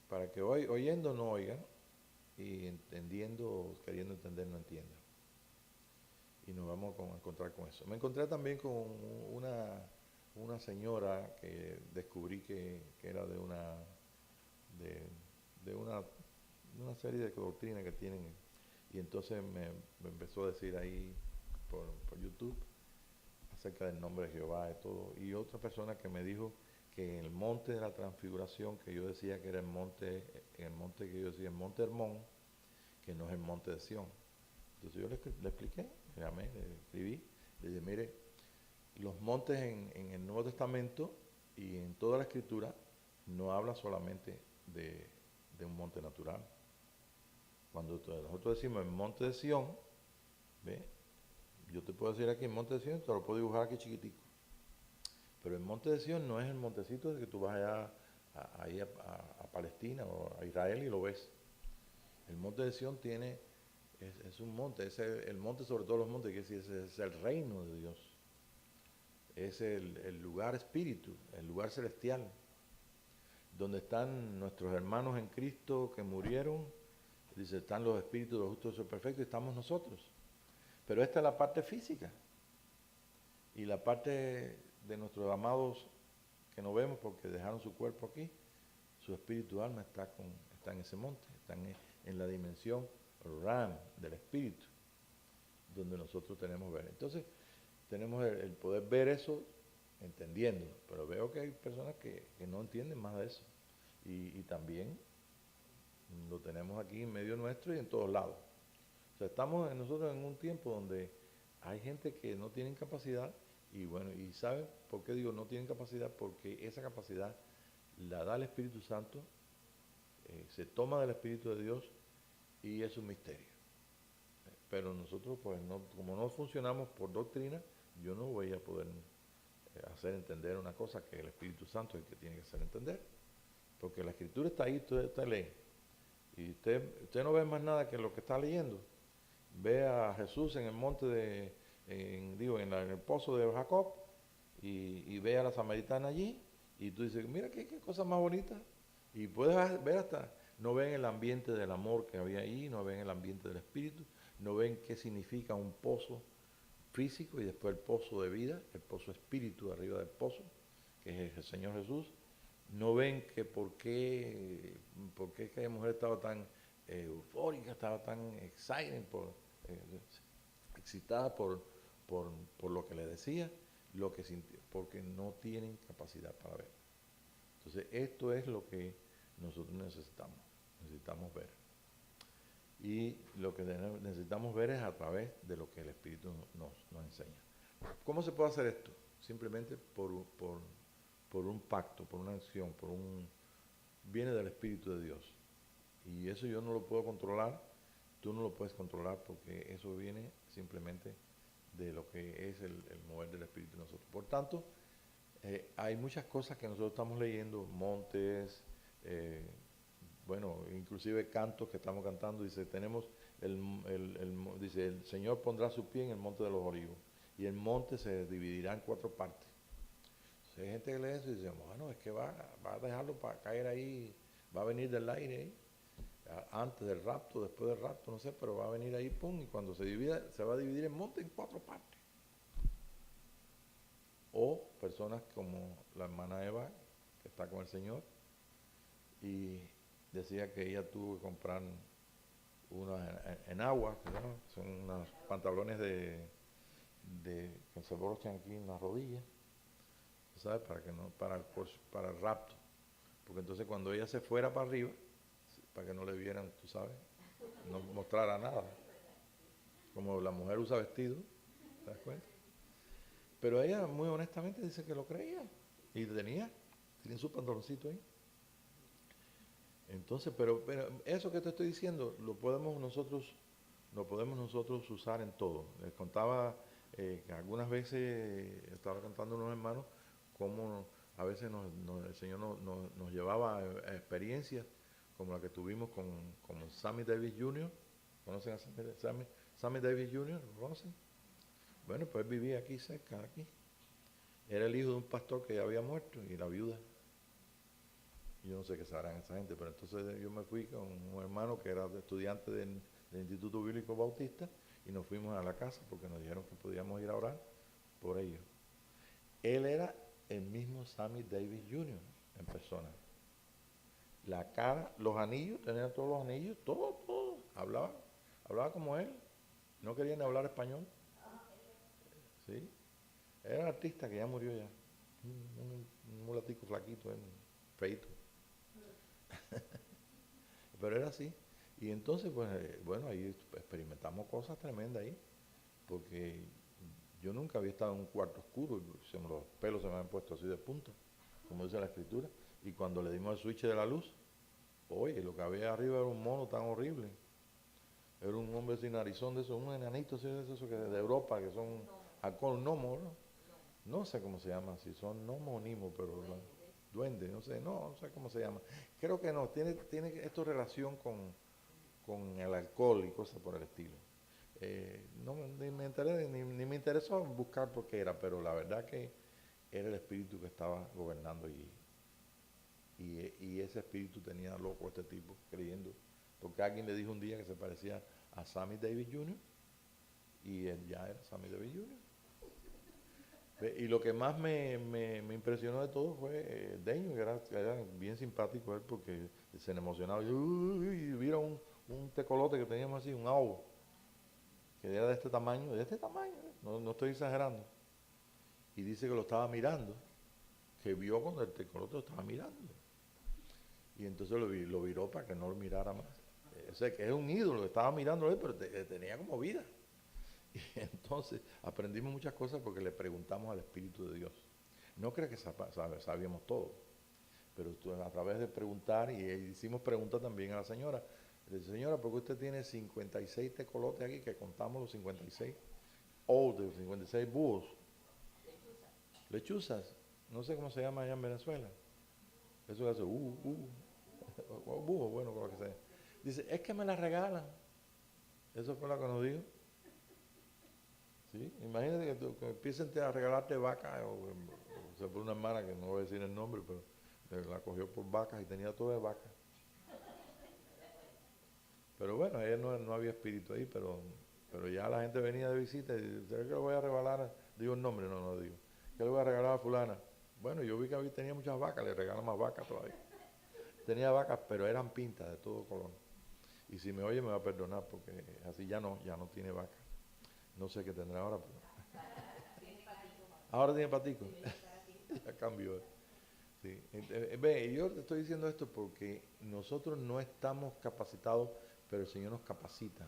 para que oyendo no oigan y entendiendo, queriendo entender no entiendan. Y nos vamos a encontrar con eso. Me encontré también con una señora que descubrí que era de una serie de doctrinas que tienen. Y entonces me empezó a decir ahí por YouTube acerca del nombre de Jehová y todo. Y otra persona que me dijo que en el monte de la transfiguración, que yo decía que era el monte que yo decía, el monte Hermón, que no es el monte de Sión. Entonces yo le expliqué, le escribí, le dije, mire, los montes en el Nuevo Testamento y en toda la Escritura no habla solamente de un monte natural. Cuando nosotros decimos el monte de Sión, ¿ve? Yo te puedo decir aquí el monte de Sión, te lo puedo dibujar aquí chiquitico. Pero el monte de Sión no es el montecito de que tú vas allá a Palestina o a Israel y lo ves. El monte de Sión es un monte, es el monte sobre todos los montes, que es el reino de Dios. Es el lugar espíritu, el lugar celestial, donde están nuestros hermanos en Cristo que murieron. Dice, están los espíritus de los justos y perfectos y estamos nosotros. Pero esta es la parte física. Y la parte de nuestros amados que no vemos porque dejaron su cuerpo aquí, su espíritu alma está en ese monte, están en la dimensión Ram del espíritu, donde nosotros tenemos ver. Entonces, tenemos el poder ver eso entendiéndolo, pero veo que hay personas que no entienden más de eso. Y también lo tenemos aquí en medio nuestro y en todos lados. O sea, estamos nosotros en un tiempo donde hay gente que no tienen capacidad y bueno, y ¿saben por qué digo no tienen capacidad? Porque esa capacidad la da el Espíritu Santo, se toma del Espíritu de Dios y es un misterio. pero nosotros pues no, como no funcionamos por doctrina, yo no voy a poder hacer entender una cosa que el Espíritu Santo es el que tiene que hacer entender. Porque la Escritura está ahí, usted lee. Y usted no ve más nada que lo que está leyendo. Ve a Jesús en el monte en el pozo de Jacob y ve a la samaritana allí y tú dices, mira qué cosa más bonita. Y puedes ver hasta, no ven el ambiente del amor que había ahí, no ven el ambiente del Espíritu, no ven qué significa un pozo físico y después el pozo de vida, el pozo espíritu arriba del pozo, que es el Señor Jesús. No ven que por qué aquella mujer estaba tan eufórica, estaba tan excitada por lo que le decía, lo que sintió, porque no tienen capacidad para ver. Entonces, esto es lo que nosotros necesitamos ver. Y lo que necesitamos ver es a través de lo que el Espíritu nos enseña. ¿Cómo se puede hacer esto? Simplemente por un pacto, por una acción, viene del Espíritu de Dios. Y eso yo no lo puedo controlar, tú no lo puedes controlar porque eso viene simplemente de lo que es el mover del Espíritu de nosotros. Por tanto, hay muchas cosas que nosotros estamos leyendo, montes, bueno, inclusive cantos que estamos cantando, dice, tenemos dice, el Señor pondrá su pie en el monte de los olivos y el monte se dividirá en 4 partes. Entonces, hay gente que lee eso y dice, bueno, es que va a dejarlo para caer ahí, va a venir del aire ahí, antes del rapto, después del rapto, no sé, pero va a venir ahí, pum, y cuando se divida, se va a dividir el monte en 4 partes. O personas como la hermana Eva, que está con el Señor, y decía que ella tuvo que comprar unos en agua, ¿no? Son unos pantalones que se brochan aquí en las rodillas, ¿sabes? Para que no, para el rapto. Porque entonces cuando ella se fuera para arriba, para que no le vieran, tú sabes, no mostrara nada. Como la mujer usa vestido, ¿te das cuenta? Pero ella muy honestamente dice que lo creía. Y tenía su pantaloncito ahí. Entonces, pero eso que te estoy diciendo lo podemos nosotros usar en todo. Les contaba que algunas veces estaba contando a unos hermanos cómo a veces el Señor nos llevaba a experiencias como la que tuvimos con Sammy Davis Jr. ¿Conocen a Sammy Davis Jr.? ¿Lo conocen? Bueno, pues vivía aquí cerca, aquí. Era el hijo de un pastor que ya había muerto y la viuda. Yo no sé qué sabrán esa gente, pero entonces yo me fui con un hermano que era estudiante del Instituto Bíblico Bautista y nos fuimos a la casa porque nos dijeron que podíamos ir a orar por ellos. Él era el mismo Sammy Davis Jr. en persona. La cara, los anillos, tenía todos los anillos, todo. Hablaba como él. No quería ni hablar español. ¿Sí? Era un artista que ya murió ya. Un mulatico flaquito, feito. Pero era así. Y entonces, pues, bueno, ahí experimentamos cosas tremendas ahí, porque yo nunca había estado en un cuarto oscuro y los pelos se me habían puesto así de punta, como dice la escritura. Y cuando le dimos el switch de la luz, oye, lo que había arriba era un mono tan horrible. Era un hombre sin narizón de esos, un enanito así de esos que de Europa, que son alcohol, gnomo, ¿no? No sé cómo se llama, si son gnomos o nimos, pero duende, no sé cómo se llama. Creo que no, tiene esto relación con el alcohol y cosas por el estilo. No ni me interesó buscar por qué era, pero la verdad que era el espíritu que estaba gobernando allí. Y ese espíritu tenía loco a este tipo, creyendo, porque alguien le dijo un día que se parecía a Sammy Davis Jr. y él ya era Sammy Davis Jr. Y lo que más me impresionó de todo fue Deño, que era bien simpático él porque se emocionaba. Y mira un tecolote que teníamos así, un ahogo, que era de este tamaño, no estoy exagerando. Y dice que lo estaba mirando, que vio cuando el tecolote lo estaba mirando. Y entonces lo viró para que no lo mirara más. O sea, que es un ídolo, estaba mirándolo, pero tenía como vida. Y entonces aprendimos muchas cosas porque le preguntamos al Espíritu de Dios. No crees que sabíamos todo, pero a través de preguntar, y hicimos preguntas también a la señora, Dice, señora, ¿por qué usted tiene 56 tecolotes aquí, que contamos los 56? O de 56 búhos. Lechuzas. No sé cómo se llama allá en Venezuela. Eso que hace, o búho, bueno, como que sea. Dice, es que me las regalan. Eso fue lo que nos dijo. ¿Sí? Imagínate que empiecen a regalarte vacas, o se fue una hermana que no voy a decir el nombre, pero la cogió por vacas y tenía todo de vacas. Pero bueno, ella no había espíritu ahí, pero ya la gente venía de visita y dice, ¿qué le voy a regalar? Digo el nombre, no digo. ¿Qué le voy a regalar a fulana? Bueno, yo vi que tenía muchas vacas, le regalan más vacas todavía. Tenía vacas, pero eran pintas de todo color. Y si me oye me va a perdonar porque así ya no tiene vaca. No sé qué tendrá ahora, pero ahora tiene patico. Ya cambió. Sí. Ve, yo te estoy diciendo esto porque nosotros no estamos capacitados, pero el Señor nos capacita.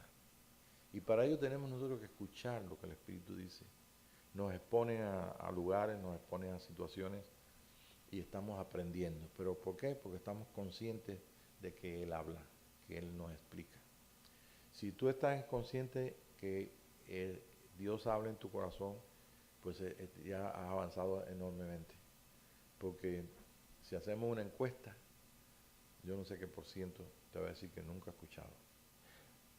Y para ello tenemos nosotros que escuchar lo que el Espíritu dice. Nos exponen a lugares, nos exponen a situaciones y estamos aprendiendo. ¿Pero por qué? Porque estamos conscientes de que Él habla, que Él nos explica. Si tú estás consciente que Dios habla en tu corazón, pues ya has avanzado enormemente. Porque si hacemos una encuesta, yo no sé qué por ciento te va a decir que nunca ha escuchado.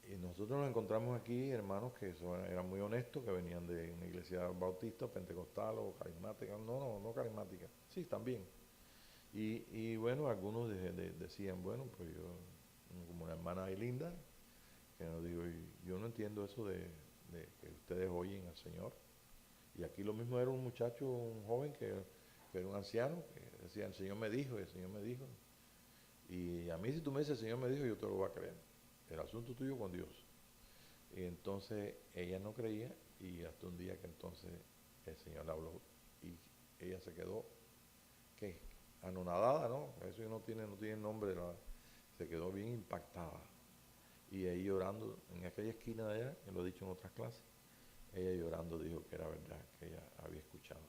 Y nosotros nos encontramos aquí hermanos que eran muy honestos, que venían de una iglesia bautista, pentecostal o carismática. No carismática. Sí, también. Y bueno, algunos decían, bueno, pues yo, como una hermana ahí linda, que nos dijo, yo no entiendo eso de que ustedes oyen al Señor. Y aquí lo mismo era un muchacho, un joven que era un anciano, que decía, el Señor me dijo, el Señor me dijo. Y a mí si tú me dices, el Señor me dijo, yo te lo voy a creer. El asunto tuyo con Dios. Y entonces ella no creía y hasta un día que entonces el Señor le habló y ella se quedó, ¿qué? Anonadada, ¿no? Eso no tiene nombre, se quedó bien impactada. Y ahí llorando, en aquella esquina de allá, que lo he dicho en otras clases, ella llorando dijo que era verdad, que ella había escuchado.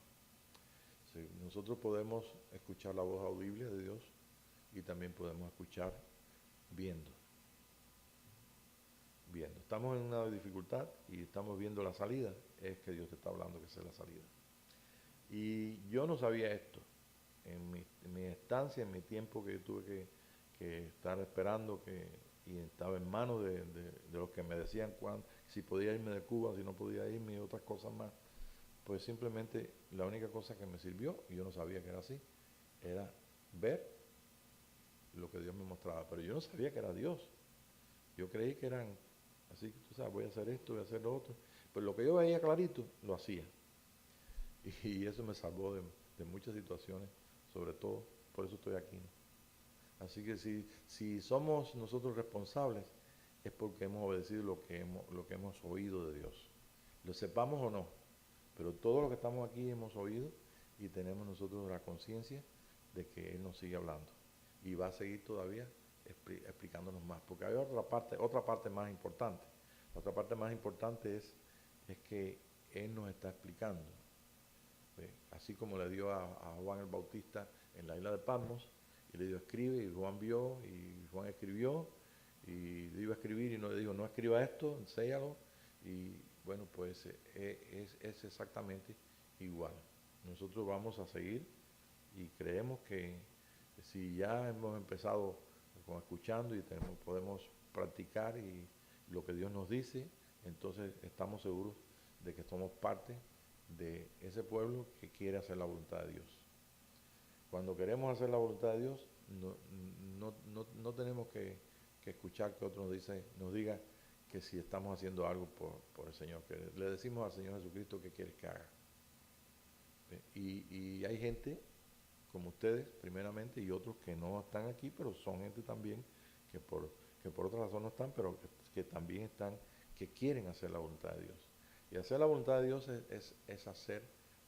Sí, nosotros podemos escuchar la voz audible de Dios y también podemos escuchar viendo. Viendo. Estamos en una dificultad y estamos viendo la salida, es que Dios te está hablando que esa es la salida. Y yo no sabía esto. En mi estancia, en mi tiempo que yo tuve que estar esperando, y estaba en manos de los que me decían si podía irme de Cuba, si no podía irme y otras cosas más, pues simplemente la única cosa que me sirvió, y yo no sabía que era así, era ver lo que Dios me mostraba, pero yo no sabía que era Dios. Yo creí que eran, así que tú sabes, voy a hacer esto, voy a hacer lo otro, pero lo que yo veía clarito, lo hacía. Y eso me salvó de muchas situaciones, sobre todo, por eso estoy aquí, ¿no? Así que si somos nosotros responsables, es porque hemos obedecido lo que hemos oído de Dios. Lo sepamos o no, pero todo lo que estamos aquí hemos oído y tenemos nosotros la conciencia de que Él nos sigue hablando. Y va a seguir todavía explicándonos más, porque hay otra parte más importante. La otra parte más importante es que Él nos está explicando. Así como le dio a Juan el Bautista en la isla de Patmos, y le dio escribe, y Juan vio, y Juan escribió, y le iba a escribir, y no le dijo, no escriba esto, enséñalo, y bueno, pues es exactamente igual. Nosotros vamos a seguir, y creemos que si ya hemos empezado con escuchando y podemos practicar y lo que Dios nos dice, entonces estamos seguros de que somos parte de ese pueblo que quiere hacer la voluntad de Dios. Cuando queremos hacer la voluntad de Dios, no tenemos que escuchar que otro nos diga que si estamos haciendo algo por el Señor, que le decimos al Señor Jesucristo que quieres que haga. Y hay gente como ustedes, primeramente, y otros que no están aquí, pero son gente también que por otra razón no están, pero que también están, que quieren hacer la voluntad de Dios. Y hacer la voluntad de Dios es hacer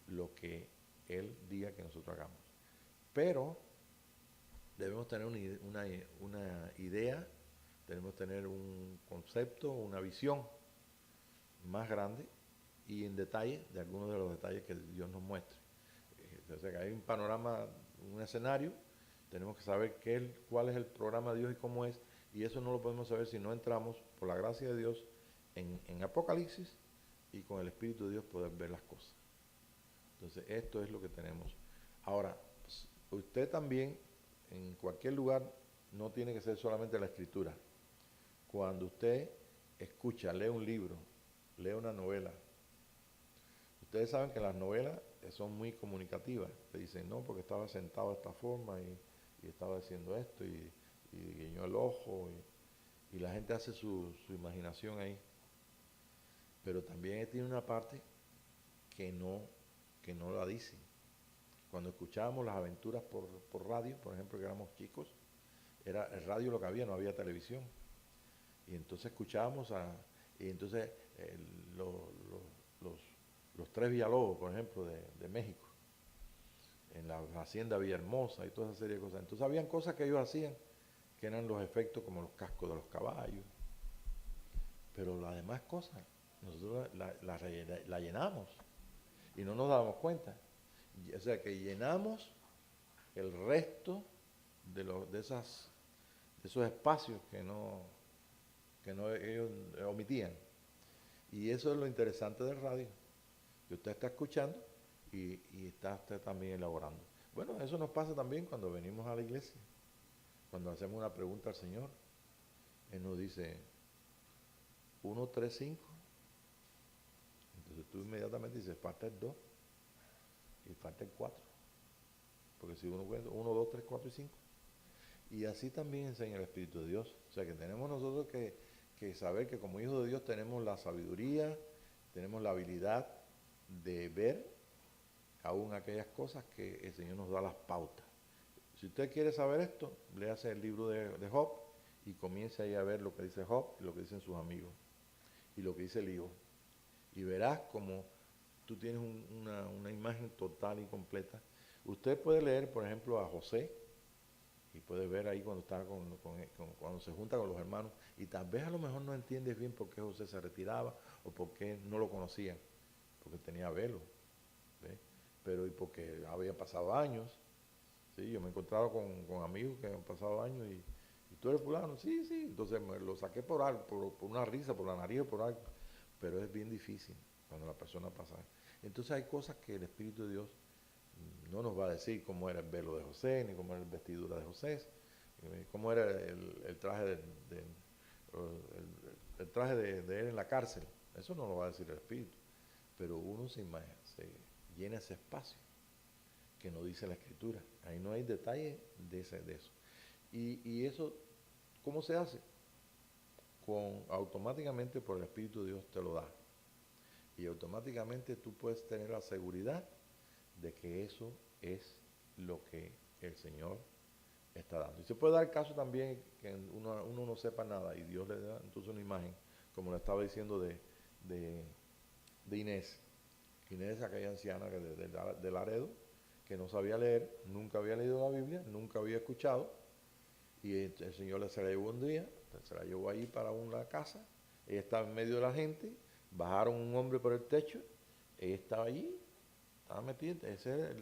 lo que Él diga que nosotros hagamos. Pero debemos tener una idea, debemos tener un concepto, una visión más grande y en detalle de algunos de los detalles que Dios nos muestre. O sea, que hay un panorama, un escenario, tenemos que saber cuál es el programa de Dios y cómo es, Y eso no lo podemos saber si no entramos, por la gracia de Dios, en Apocalipsis y con el Espíritu de Dios poder ver las cosas. Entonces, esto es lo que tenemos. Ahora, usted también, en cualquier lugar, no tiene que ser solamente la escritura. Cuando usted escucha, lee un libro, lee una novela, ustedes saben que las novelas son muy comunicativas. Te dicen, no, porque estaba sentado de esta forma y estaba haciendo esto y guiñó el ojo y la gente hace su imaginación ahí. Pero también tiene una parte que no la dicen. Cuando escuchábamos las aventuras por radio, por ejemplo, que éramos chicos, era el radio lo que había, no había televisión. Y entonces escuchábamos y entonces los tres Villalobos, por ejemplo, de México, en la hacienda Villahermosa y toda esa serie de cosas. Entonces habían cosas que ellos hacían, que eran los efectos como los cascos de los caballos. Pero las demás cosas, nosotros la llenamos y no nos dábamos cuenta. O sea que llenamos el resto de esos espacios que ellos omitían. Y eso es lo interesante del radio, que usted está escuchando y está usted también elaborando. Bueno, eso nos pasa también cuando venimos a la iglesia, cuando hacemos una pregunta al Señor. Él nos dice 1, 3, 5. Entonces tú inmediatamente dices, falta el 2 y falta el 4. Porque si uno cuenta 1, 2, 3, 4 y 5. Y así también enseña el Espíritu de Dios. O sea que tenemos nosotros que saber que como hijos de Dios tenemos la sabiduría, tenemos la habilidad de ver aún aquellas cosas que el Señor nos da las pautas. Si usted quiere saber esto, léase el libro de Job y comience ahí a ver lo que dice Job y lo que dicen sus amigos y lo que dice Elías. Y verás como tú tienes una imagen total y completa. Usted puede leer, por ejemplo, a José y puede ver ahí cuando está cuando se junta con los hermanos y tal vez a lo mejor no entiendes bien por qué José se retiraba o por qué no lo conocían, porque tenía velo, ¿ves? Pero y porque había pasado años. Sí, yo me he encontrado con amigos que han pasado años y tú eres fulano, sí, sí, entonces me lo saqué por algo, por una risa, por la nariz o por algo, pero es bien difícil cuando la persona pasa. Entonces hay cosas que el Espíritu de Dios no nos va a decir cómo era el velo de José, ni cómo era la vestidura de José, cómo era el traje el traje de él en la cárcel, eso no lo va a decir el Espíritu, pero uno se llena ese espacio que no dice la Escritura. Ahí no hay detalle de eso. Y eso, ¿cómo se hace? Automáticamente por el Espíritu de Dios te lo da. Y automáticamente tú puedes tener la seguridad de que eso es lo que el Señor está dando. Y se puede dar el caso también que uno no sepa nada y Dios le da entonces una imagen, como le estaba diciendo de Inés. Inés, aquella anciana de Laredo, que no sabía leer, nunca había leído la Biblia, nunca había escuchado, y el Señor se la llevó un día, se la llevó ahí para una casa, ella estaba en medio de la gente, bajaron un hombre por el techo, ella estaba allí, estaba metida, esa es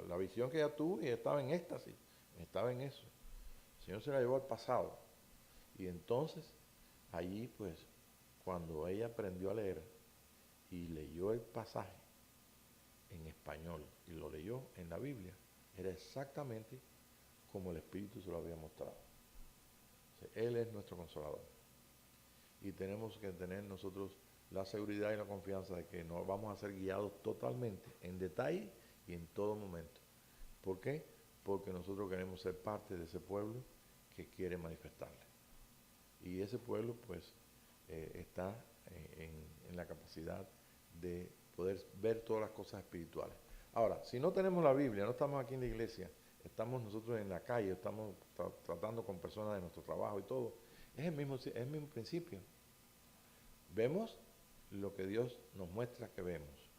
la visión que ella tuvo y ella estaba en éxtasis, estaba en eso. El Señor se la llevó al pasado, y entonces allí pues, cuando ella aprendió a leer y leyó el pasaje, en español y lo leyó en la Biblia, era exactamente como el Espíritu se lo había mostrado. O sea, Él es nuestro consolador. Y tenemos que tener nosotros la seguridad y la confianza de que no vamos a ser guiados totalmente, en detalle y en todo momento. ¿Por qué? Porque nosotros queremos ser parte de ese pueblo que quiere manifestarle. Y ese pueblo pues está en la capacidad de poder ver todas las cosas espirituales. Ahora, si no tenemos la Biblia, no estamos aquí en la iglesia, estamos nosotros en la calle, estamos tratando con personas de nuestro trabajo y todo, es el mismo principio. Vemos lo que Dios nos muestra que vemos.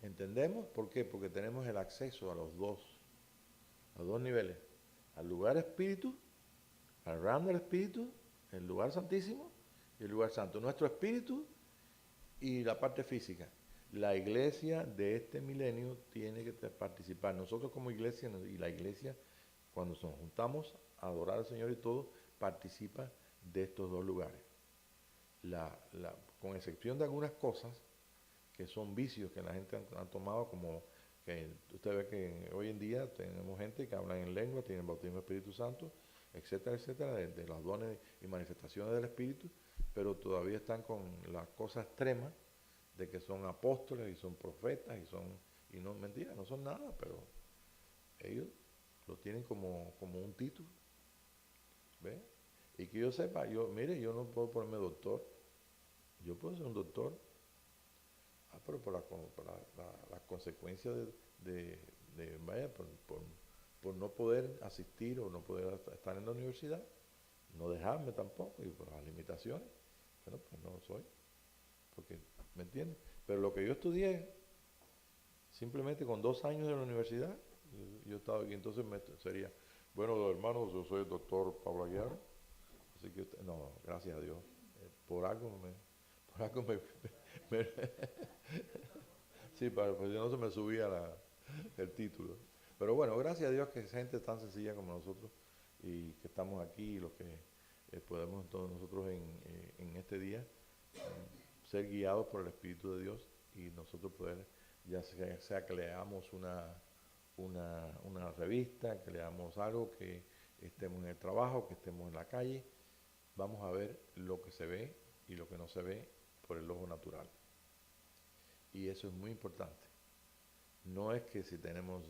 ¿Entendemos? ¿Por qué? Porque tenemos el acceso a los dos niveles, al lugar espíritu, al realm del espíritu, el lugar santísimo y el lugar santo. Nuestro espíritu y la parte física. La iglesia de este milenio tiene que participar. Nosotros como iglesia y la iglesia, cuando nos juntamos adorar al Señor y todo, participa de estos dos lugares. Con excepción de algunas cosas que son vicios que la gente ha tomado, como que usted ve que hoy en día tenemos gente que habla en lengua, tienen bautismo del Espíritu Santo, etcétera, etcétera, de los dones y manifestaciones del Espíritu, pero todavía están con las cosas extremas de que son apóstoles y son profetas y no, mentira, no son nada, pero ellos lo tienen como un título, ¿ve? Y que yo sepa, mire, yo no puedo ponerme doctor, yo puedo ser un doctor, pero por las consecuencias vaya, por no poder asistir o no poder estar en la universidad, no dejarme tampoco, y por las limitaciones, bueno, pues no lo soy, porque, ¿me entiendes? Pero lo que yo estudié, simplemente con 2 años de la universidad, yo estaba aquí, entonces sería, bueno, hermanos, yo soy el doctor Pablo Aguiar, así que, no, gracias a Dios, por algo me sí, pues si no se me subía el título. Pero bueno, gracias a Dios que es gente tan sencilla como nosotros y que estamos aquí y los que podemos todos nosotros en este día ser guiados por el Espíritu de Dios y nosotros poder, ya sea que leamos una revista, que leamos algo, que estemos en el trabajo, que estemos en la calle, vamos a ver lo que se ve y lo que no se ve por el ojo natural. Y eso es muy importante. No es que si tenemos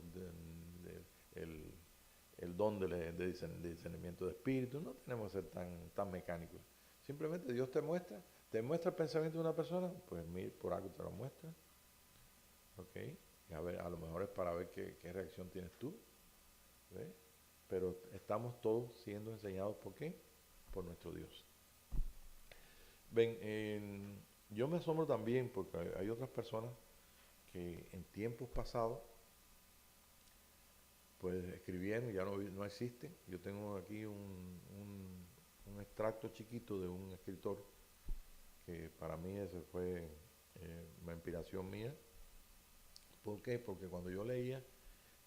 el don de discernimiento de espíritu, no tenemos que ser tan mecánicos. Simplemente Dios te muestra el pensamiento de una persona, pues por algo te lo muestra. ¿Ok? Y a ver, a lo mejor es para ver qué reacción tienes tú. ¿Ves? Pero estamos todos siendo enseñados ¿por qué? Por nuestro Dios. Ven, yo me asombro también porque hay otras personas que en tiempos pasados pues escribieron, ya no existen. Yo tengo aquí un extracto chiquito de un escritor que para mí ese fue una inspiración mía. ¿Por qué? Porque cuando yo leía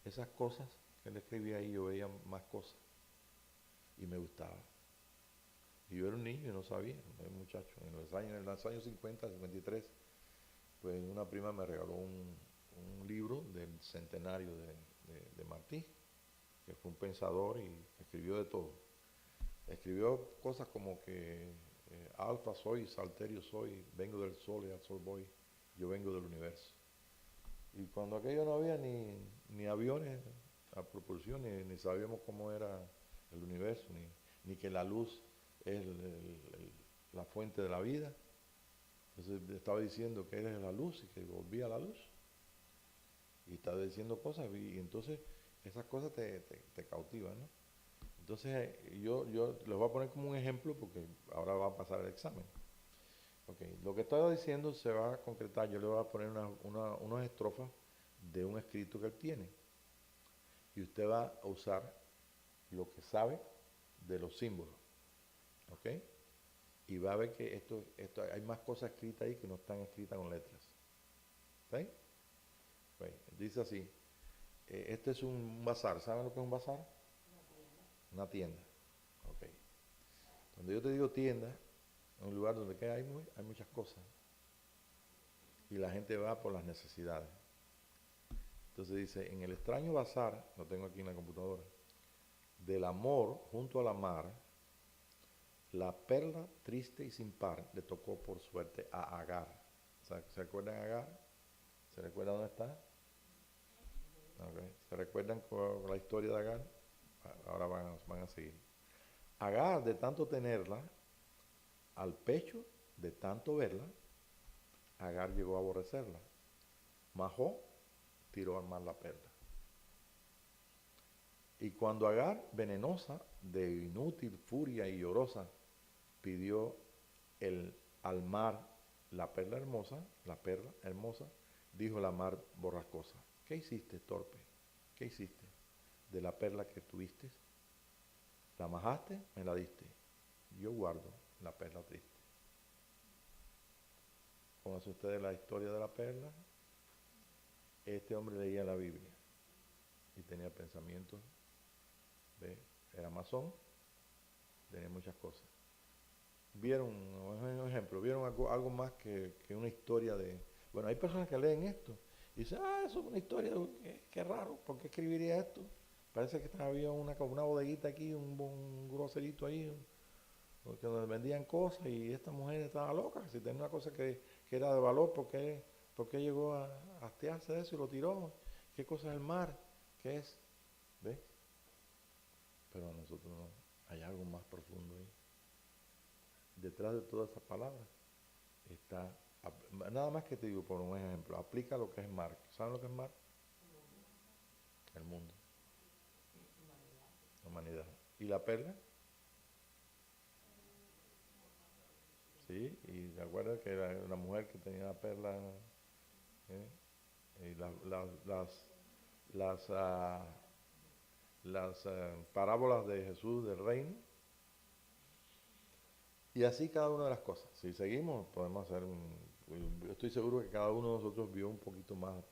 esas cosas que él escribía ahí, yo veía más cosas y me gustaba. Y yo era un niño y no sabía, era un muchacho. En los años 50, 53, pues una prima me regaló un libro del centenario de Martí, que fue un pensador y escribió de todo. Escribió cosas como que alfa soy, salterio soy, vengo del sol y al sol voy, yo vengo del universo. Y cuando aquello no había ni aviones a propulsión, ni sabíamos cómo era el universo, ni que la luz es la fuente de la vida. Entonces estaba diciendo que eres la luz y que volvía a la luz. Y estaba diciendo cosas y entonces esas cosas te cautivan, ¿no? Entonces yo les voy a poner como un ejemplo porque ahora va a pasar el examen. Okay. Lo que estaba diciendo se va a concretar, yo le voy a poner unas estrofas de un escrito que él tiene. Y usted va a usar lo que sabe de los símbolos. ¿Ok? Y va a ver que esto hay más cosas escritas ahí que no están escritas con letras. ¿Ok? Okay. Dice así, este es un bazar. ¿Saben lo que es un bazar? Una tienda. Ok. Cuando yo te digo tienda, es un lugar donde hay muchas cosas. Y la gente va por las necesidades. Entonces dice, en el extraño bazar, lo tengo aquí en la computadora, del amor junto a la mar, la perla triste y sin par le tocó por suerte a Agar. ¿Se recuerdan a Agar? ¿Se recuerdan dónde está? Okay. ¿Se recuerdan con la historia de Agar? Ahora van a seguir. Agar, de tanto tenerla, al pecho, de tanto verla, Agar llegó a aborrecerla. Majó, tiró al mar la perla. Y cuando Agar, venenosa, de inútil furia y llorosa, pidió al mar la perla hermosa, dijo la mar borrascosa, ¿qué hiciste, torpe? ¿Qué hiciste de la perla que tuviste? ¿La majaste? Me la diste. Yo guardo la perla triste. ¿Conocen ustedes la historia de la perla? Este hombre leía la Biblia y tenía pensamientos era masón, tenía muchas cosas. Vieron, un ejemplo, vieron algo más que una historia de... Bueno, hay personas que leen esto y dicen, eso es una historia, qué raro, ¿por qué escribiría esto? Parece que había una bodeguita aquí, un groserito ahí, porque donde vendían cosas y esta mujer estaba loca. Si tenía una cosa que era de valor, por qué llegó a hastearse de eso y lo tiró? ¿Qué cosa es el mar? ¿Qué es? ¿Ves? Pero a nosotros no, hay algo más profundo ahí. Detrás de todas esas palabras está, nada más que te digo por un ejemplo, aplica lo que es mar. ¿Saben lo que es mar? El mundo, la humanidad. ¿Y la perla? Sí, y te acuerdas que era una mujer que tenía la perla, ¿eh? Y las, ah, las parábolas de Jesús del reino. Y así cada una de las cosas. Si seguimos, podemos hacer yo estoy seguro que cada uno de nosotros vio un poquito más,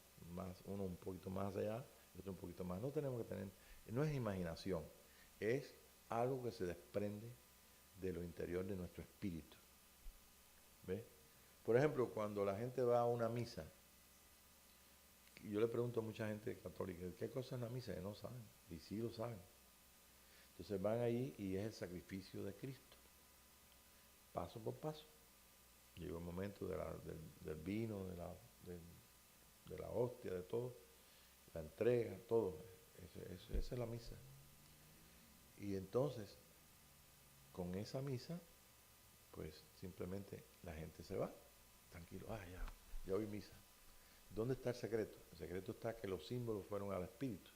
uno un poquito más allá, y otro un poquito más. No tenemos que tener, no es imaginación, es algo que se desprende de lo interior de nuestro espíritu. ¿Ves? Por ejemplo, cuando la gente va a una misa, yo le pregunto a mucha gente católica, ¿qué cosa es la misa? Que no saben, y sí lo saben. Entonces van ahí y es el sacrificio de Cristo, paso por paso. Llegó el momento del vino, de la hostia, de todo, la entrega, todo. Esa es la misa. Y entonces, con esa misa, pues simplemente la gente se va, tranquilo, ya oí misa. ¿Dónde está el secreto? El secreto está que los símbolos fueron al espíritu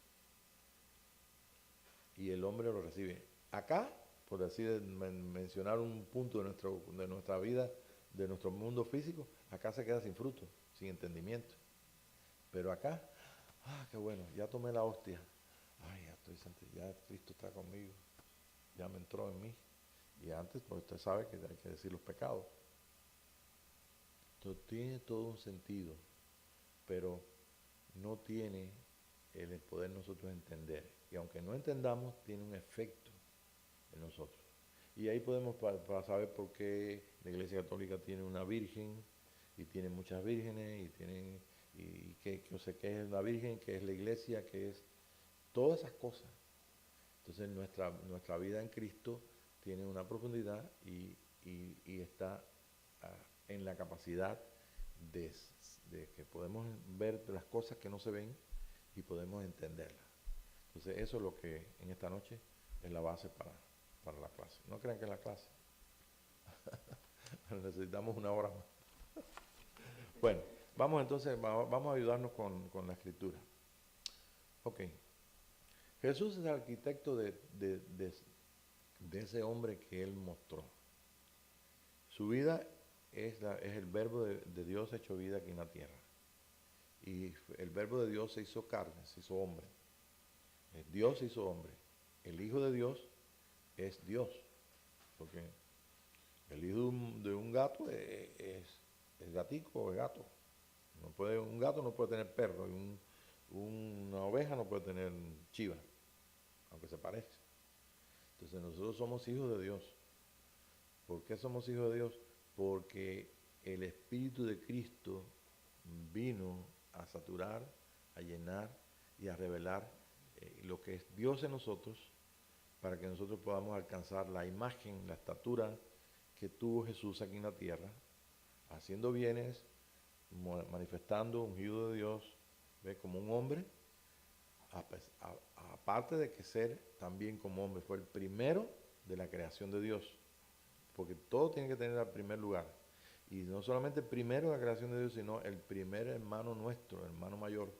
y el hombre lo recibe. Acá, por así mencionar un punto de nuestra vida, de nuestro mundo físico, acá se queda sin fruto, sin entendimiento. Pero acá, qué bueno, ya tomé la hostia. Ya estoy santificado, ya Cristo está conmigo, ya me entró en mí. Y antes, pues usted sabe que hay que decir los pecados. Entonces tiene todo un sentido, pero no tiene el poder nosotros entender. Y aunque no entendamos, tiene un efecto en nosotros. Y ahí podemos para saber por qué la Iglesia Católica tiene una virgen y tiene muchas vírgenes y qué es la virgen, qué es la iglesia, qué es todas esas cosas. Entonces nuestra vida en Cristo tiene una profundidad y está en la capacidad de que podemos ver las cosas que no se ven y podemos entenderlas. Entonces eso es lo que en esta noche es la base para la clase. No crean que es la clase. Necesitamos una hora más. Bueno, vamos entonces, vamos a ayudarnos con la escritura. Ok. Jesús es el arquitecto de ese hombre que él mostró. Su vida es el verbo de Dios hecho vida aquí en la tierra. Y el verbo de Dios se hizo carne, se hizo hombre. Dios se hizo hombre. El Hijo de Dios es Dios. Porque el hijo de un gato es gatico o es gato. Un gato no puede tener perro y una oveja no puede tener chiva, aunque se parezca. Entonces nosotros somos hijos de Dios. ¿Por qué somos hijos de Dios? Porque el Espíritu de Cristo vino a saturar, a llenar y a revelar lo que es Dios en nosotros para que nosotros podamos alcanzar la imagen, la estatura que tuvo Jesús aquí en la tierra, haciendo bienes, manifestando ungido de Dios, ¿ve? Como un hombre, aparte de que ser también como hombre, fue el primero de la creación de Dios, porque todo tiene que tener el primer lugar. Y no solamente el primero de la creación de Dios, sino el primer hermano nuestro, hermano mayor.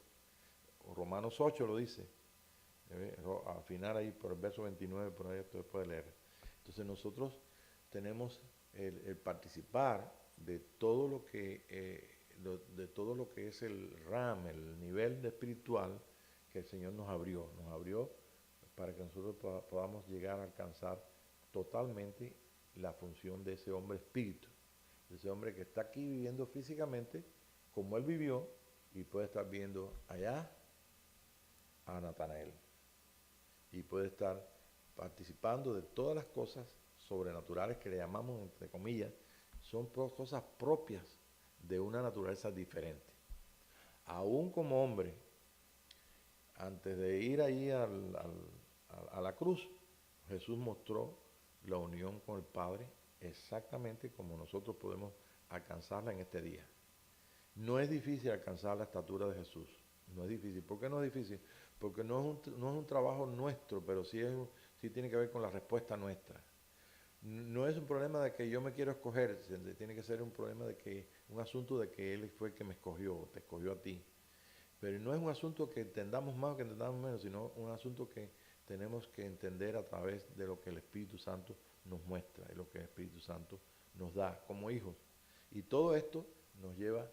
Romanos 8 lo dice, al final ahí por el verso 29, por ahí usted puede leer. Entonces nosotros tenemos el participar de todo lo que es el RAM, el nivel de espiritual que el Señor nos abrió para que nosotros podamos llegar a alcanzar totalmente la función de ese hombre espíritu, de ese hombre que está aquí viviendo físicamente como él vivió y puede estar viendo allá a Natanael y puede estar participando de todas las cosas sobrenaturales que le llamamos, entre comillas, son cosas propias de una naturaleza diferente. Aún como hombre, antes de ir ahí a la cruz, Jesús mostró la unión con el Padre exactamente como nosotros podemos alcanzarla en este día. No es difícil alcanzar la estatura de Jesús, no es difícil. ¿Por qué no es difícil? Porque no es un trabajo nuestro, pero sí tiene que ver con la respuesta nuestra. No es un problema de que yo me quiero escoger, tiene que ser un problema un asunto de que Él fue el que me escogió, te escogió a ti. Pero no es un asunto que entendamos más o que entendamos menos, sino un asunto que tenemos que entender a través de lo que el Espíritu Santo nos muestra y lo que el Espíritu Santo nos da como hijos. Y todo esto nos lleva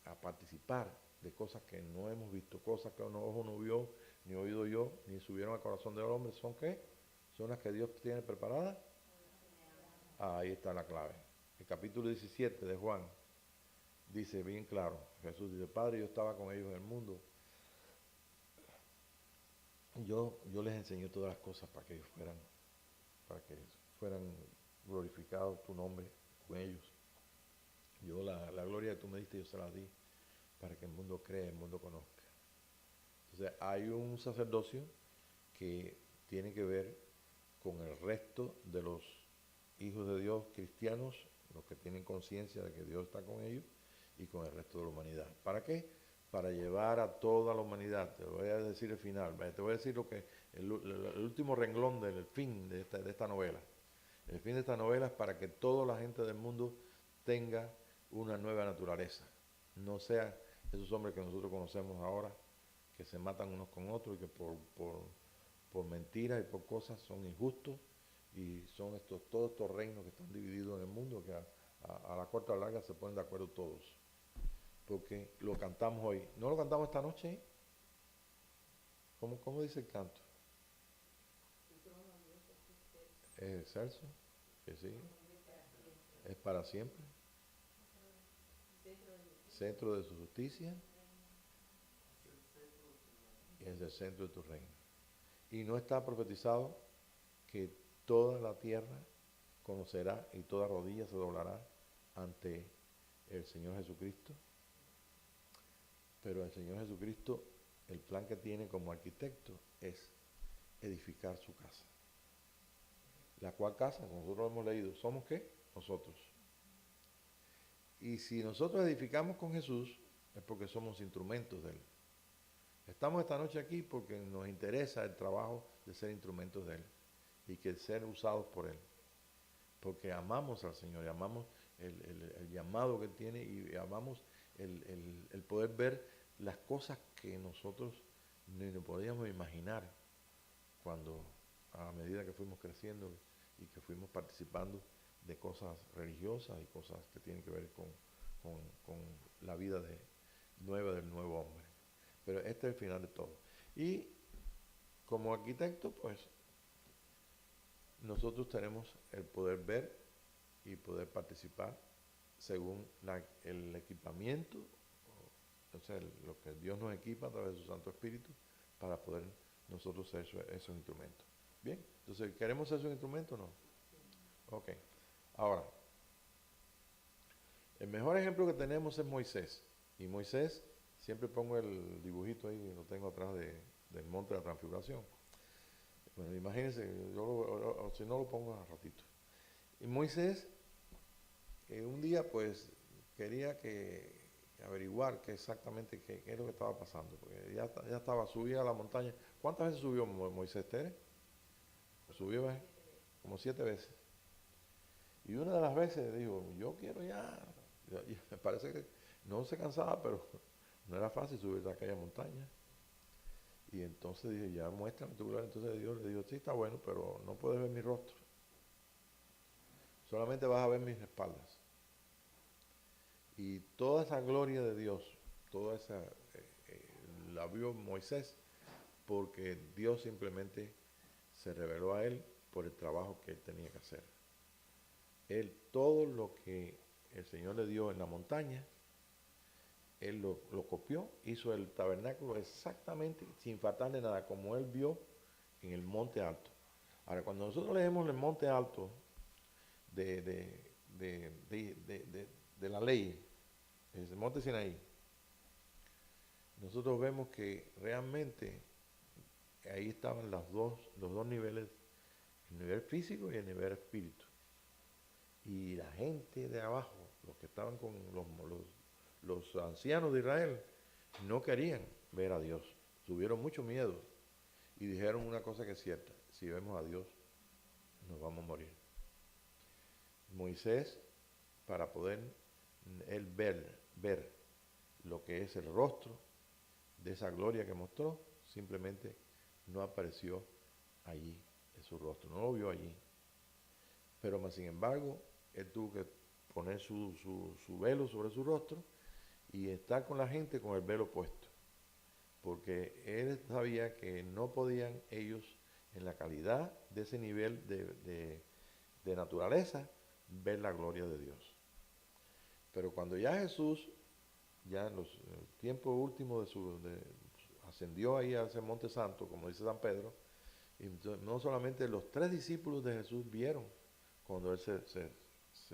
a participar de cosas que no hemos visto, cosas que ojo no vio, ni oído yo, ni subieron al corazón del hombre. ¿Son qué? Son las que Dios tiene preparadas. Ahí está la clave. El capítulo 17 de Juan dice bien claro, Jesús dice, Padre, yo estaba con ellos en el mundo, yo les enseñé todas las cosas para que fueran glorificados tu nombre con ellos. Yo la gloria que tú me diste, yo se la di para que el mundo crea, el mundo conozca. Entonces hay un sacerdocio que tiene que ver con el resto de los hijos de Dios cristianos, los que tienen conciencia de que Dios está con ellos, y con el resto de la humanidad. ¿Para qué? Para llevar a toda la humanidad. Te voy a decir el final, te voy a decir el último renglón del fin de esta novela. El fin de esta novela es para que toda la gente del mundo tenga una nueva naturaleza. No sean esos hombres que nosotros conocemos ahora, que se matan unos con otros y que por mentiras y por cosas son injustos, y son todos estos reinos que están divididos en el mundo, que a la corta o larga se ponen de acuerdo todos. Porque lo cantamos hoy. ¿No lo cantamos esta noche? ¿Cómo dice el canto? Es excelso, que sí, es para siempre. Centro de su justicia y es el centro de tu reino. Y no está profetizado que toda la tierra conocerá y toda rodilla se doblará ante el Señor Jesucristo. Pero el Señor Jesucristo, el plan que tiene como arquitecto es edificar su casa. La cual casa, como nosotros hemos leído, ¿somos qué? Nosotros. Y si nosotros edificamos con Jesús, es porque somos instrumentos de Él. Estamos esta noche aquí porque nos interesa el trabajo de ser instrumentos de Él y que ser usados por Él. Porque amamos al Señor y amamos el llamado que Él tiene y amamos el poder ver las cosas que nosotros ni nos podíamos imaginar cuando a medida que fuimos creciendo y que fuimos participando de cosas religiosas y cosas que tienen que ver con la vida nueva del nuevo hombre. Pero este es el final de todo. Y como arquitecto, pues, nosotros tenemos el poder ver y poder participar según el equipamiento, o sea, lo que Dios nos equipa a través de su Santo Espíritu para poder nosotros ser esos instrumentos. Bien, entonces, ¿queremos ser esos instrumentos o no? Ok. Ahora, el mejor ejemplo que tenemos es Moisés. Y Moisés, siempre pongo el dibujito ahí, lo tengo atrás del monte de la transfiguración. Bueno, imagínense, si no lo pongo a ratito. Y Moisés, un día pues quería averiguar exactamente qué es lo que estaba pasando, porque ya estaba subida a la montaña. ¿Cuántas veces subió Moisés, Tere? Subió como 7 veces. Y una de las veces dijo, yo quiero ya. Y me parece que no se cansaba, pero no era fácil subir a aquella montaña. Y entonces dije, ya muéstrame tu gloria. Entonces Dios le dijo, sí, está bueno, pero no puedes ver mi rostro. Solamente vas a ver mis espaldas. Y toda esa gloria de Dios, toda esa, la vio Moisés, porque Dios simplemente se reveló a él por el trabajo que él tenía que hacer. Él, todo lo que el Señor le dio en la montaña, él lo copió, hizo el tabernáculo exactamente, sin faltarle nada, como él vio en el monte alto. Ahora, cuando nosotros leemos el monte alto de, de, de la ley, el monte Sinaí, nosotros vemos que realmente ahí estaban los dos niveles, el nivel físico y el nivel espíritu. Y la gente de abajo, los que estaban con los ancianos de Israel, no querían ver a Dios. Tuvieron mucho miedo y dijeron una cosa que es cierta: si vemos a Dios, nos vamos a morir. Moisés, para poder él ver lo que es el rostro de esa gloria que mostró, simplemente no apareció allí en su rostro, no lo vio allí. Pero más sin embargo, él tuvo que poner su velo sobre su rostro y estar con la gente con el velo puesto, porque él sabía que no podían ellos, en la calidad de ese nivel de naturaleza, ver la gloria de Dios. Pero cuando ya Jesús, ya en los tiempos últimos ascendió ahí a ese monte santo, como dice San Pedro, y no solamente los 3 discípulos de Jesús vieron cuando él se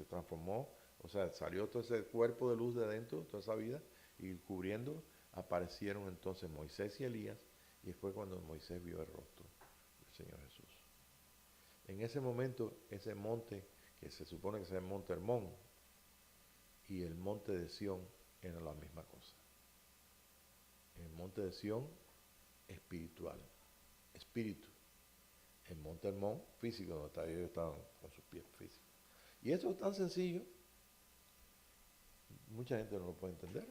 transformó, o sea, salió todo ese cuerpo de luz de adentro, toda esa vida, y cubriendo, aparecieron entonces Moisés y Elías, y fue cuando Moisés vio el rostro del Señor Jesús. En ese momento, ese monte, que se supone que es el monte Hermón, y el monte de Sión eran la misma cosa. El monte de Sión, espiritual, espíritu. El monte Hermón, físico, donde ellos estaban con sus pies físicos. Y eso es tan sencillo, mucha gente no lo puede entender.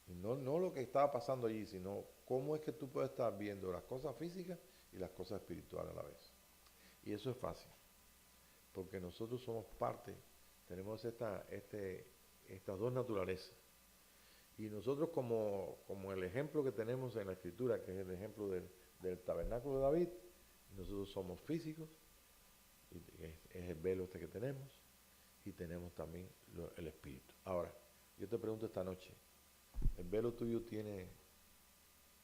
Y no lo que estaba pasando allí, sino cómo es que tú puedes estar viendo las cosas físicas y las cosas espirituales a la vez. Y eso es fácil, porque nosotros somos parte, tenemos estas dos naturalezas. Y nosotros como el ejemplo que tenemos en la Escritura, que es el ejemplo del tabernáculo de David, nosotros somos físicos, y es el velo este que tenemos, y tenemos también el espíritu. Ahora, yo te pregunto esta noche, ¿el velo tuyo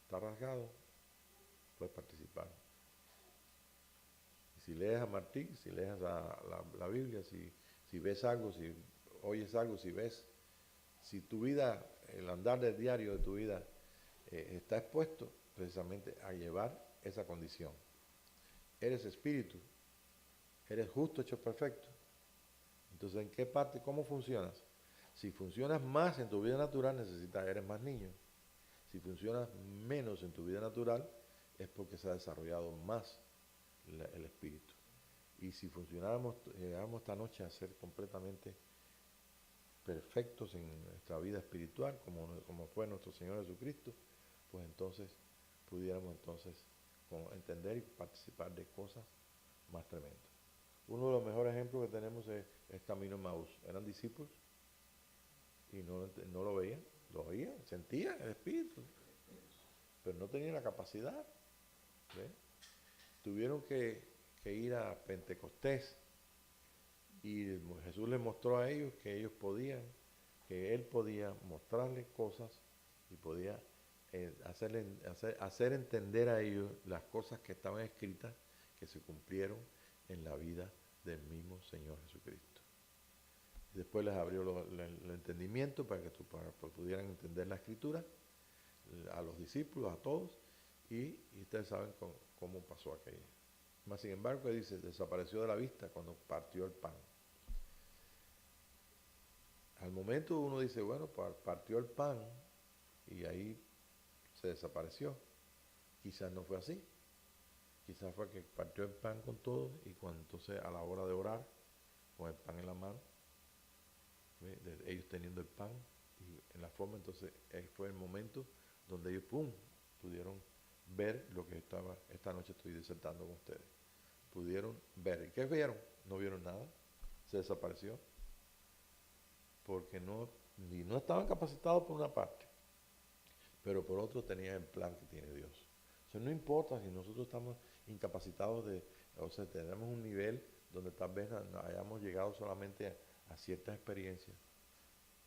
está rasgado? Puedes participar. Y si lees a Martín, si lees la Biblia, si ves algo, si oyes algo, si tu vida, el andar del diario de tu vida está expuesto precisamente a llevar esa condición. Eres espíritu, eres justo, hecho perfecto. Entonces, ¿en qué parte, cómo funcionas? Si funcionas más en tu vida natural, eres más niño. Si funcionas menos en tu vida natural, es porque se ha desarrollado más el espíritu. Y si llegamos esta noche a ser completamente perfectos en nuestra vida espiritual, como fue nuestro Señor Jesucristo, pues entonces pudiéramos entender y participar de cosas más tremendas. Uno de los mejores ejemplos que tenemos es Camino en Maús. Eran discípulos y no lo veían, lo oían, sentían el espíritu, pero no tenían la capacidad. ¿Ve? Tuvieron que ir a Pentecostés y Jesús les mostró a ellos que ellos podían, que Él podía mostrarles cosas y podía hacer entender a ellos las cosas que estaban escritas, que se cumplieron en la vida del mismo Señor Jesucristo. Y después les abrió el entendimiento para que pudieran entender la Escritura, a los discípulos, a todos, y ustedes saben cómo pasó aquello. Mas sin embargo, dice, desapareció de la vista cuando partió el pan. Al momento uno dice, bueno, partió el pan y ahí se desapareció. Quizás no fue así. Quizás fue que partió el pan con todo y cuando entonces a la hora de orar, con el pan en la mano, ellos teniendo el pan y en la forma, entonces fue el momento donde ellos pudieron ver lo que esta noche estoy disertando con ustedes. Pudieron ver. ¿Y qué vieron? No vieron nada. Se desapareció. Porque no estaban capacitados por una parte, pero por otro tenían el plan que tiene Dios. O sea, no importa si nosotros estamos incapacitados o sea, tenemos un nivel donde tal vez hayamos llegado solamente a ciertas experiencias,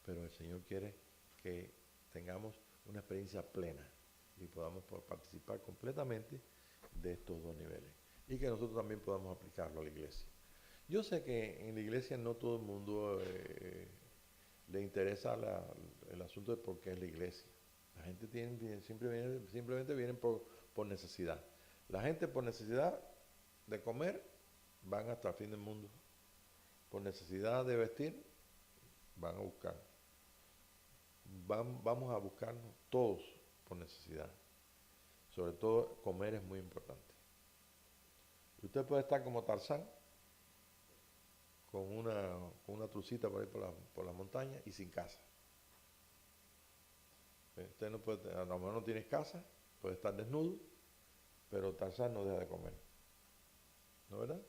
pero el Señor quiere que tengamos una experiencia plena y podamos participar completamente de estos dos niveles y que nosotros también podamos aplicarlo a la iglesia. Yo sé que en la iglesia no todo el mundo le interesa el asunto de por qué es la iglesia. La gente simplemente vienen por necesidad. La gente por necesidad de comer van hasta el fin del mundo. Por necesidad de vestir van a buscar. Vamos a buscarnos todos por necesidad. Sobre todo comer es muy importante. Usted puede estar como Tarzán, con una trucita por ahí por la montaña y sin casa. Usted no puede, a lo mejor no tienes casa, puede estar desnudo, pero Tarzán no deja de comer. ¿No es verdad?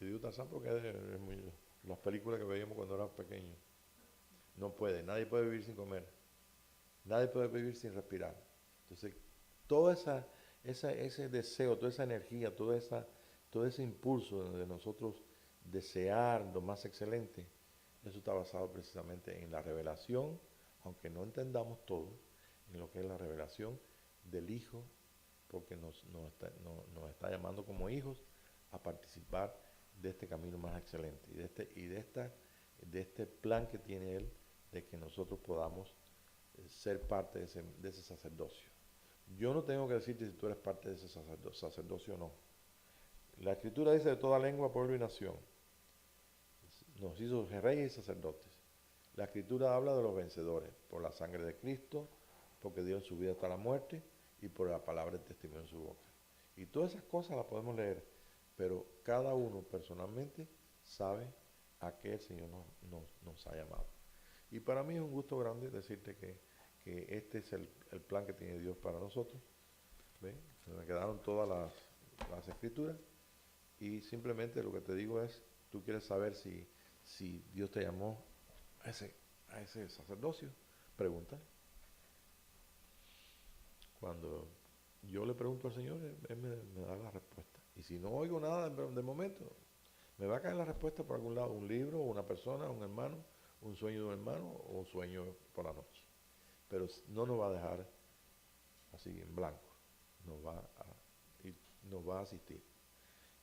Y digo Tarzán porque es muy, las películas que veíamos cuando éramos pequeños. No puede, nadie puede vivir sin comer. Nadie puede vivir sin respirar. Entonces, todo ese deseo, toda esa energía, todo ese impulso de nosotros desear lo más excelente, eso está basado precisamente en la revelación, aunque no entendamos todo, en lo que es la revelación del Hijo, porque nos está llamando como hijos a participar de este camino más excelente y de este plan que tiene Él de que nosotros podamos ser parte de ese sacerdocio. Yo no tengo que decirte si tú eres parte de ese sacerdocio o no. La Escritura dice de toda lengua, pueblo y nación. Nos hizo reyes y sacerdotes. La Escritura habla de los vencedores, por la sangre de Cristo, porque dio en su vida hasta la muerte y por la palabra del testimonio en su boca. Y todas esas cosas las podemos leer, pero cada uno personalmente sabe a qué el Señor nos ha llamado. Y para mí es un gusto grande decirte que este es el plan que tiene Dios para nosotros. ¿Ven? Se me quedaron todas las escrituras y simplemente lo que te digo es, tú quieres saber si Dios te llamó a ese sacerdocio, pregúntale. Cuando yo le pregunto al Señor, Él me da la respuesta. Y si no oigo nada de momento, me va a caer la respuesta por algún lado, un libro, una persona, un hermano, un sueño de un hermano o un sueño por la noche. Pero no nos va a dejar así en blanco, nos va a asistir.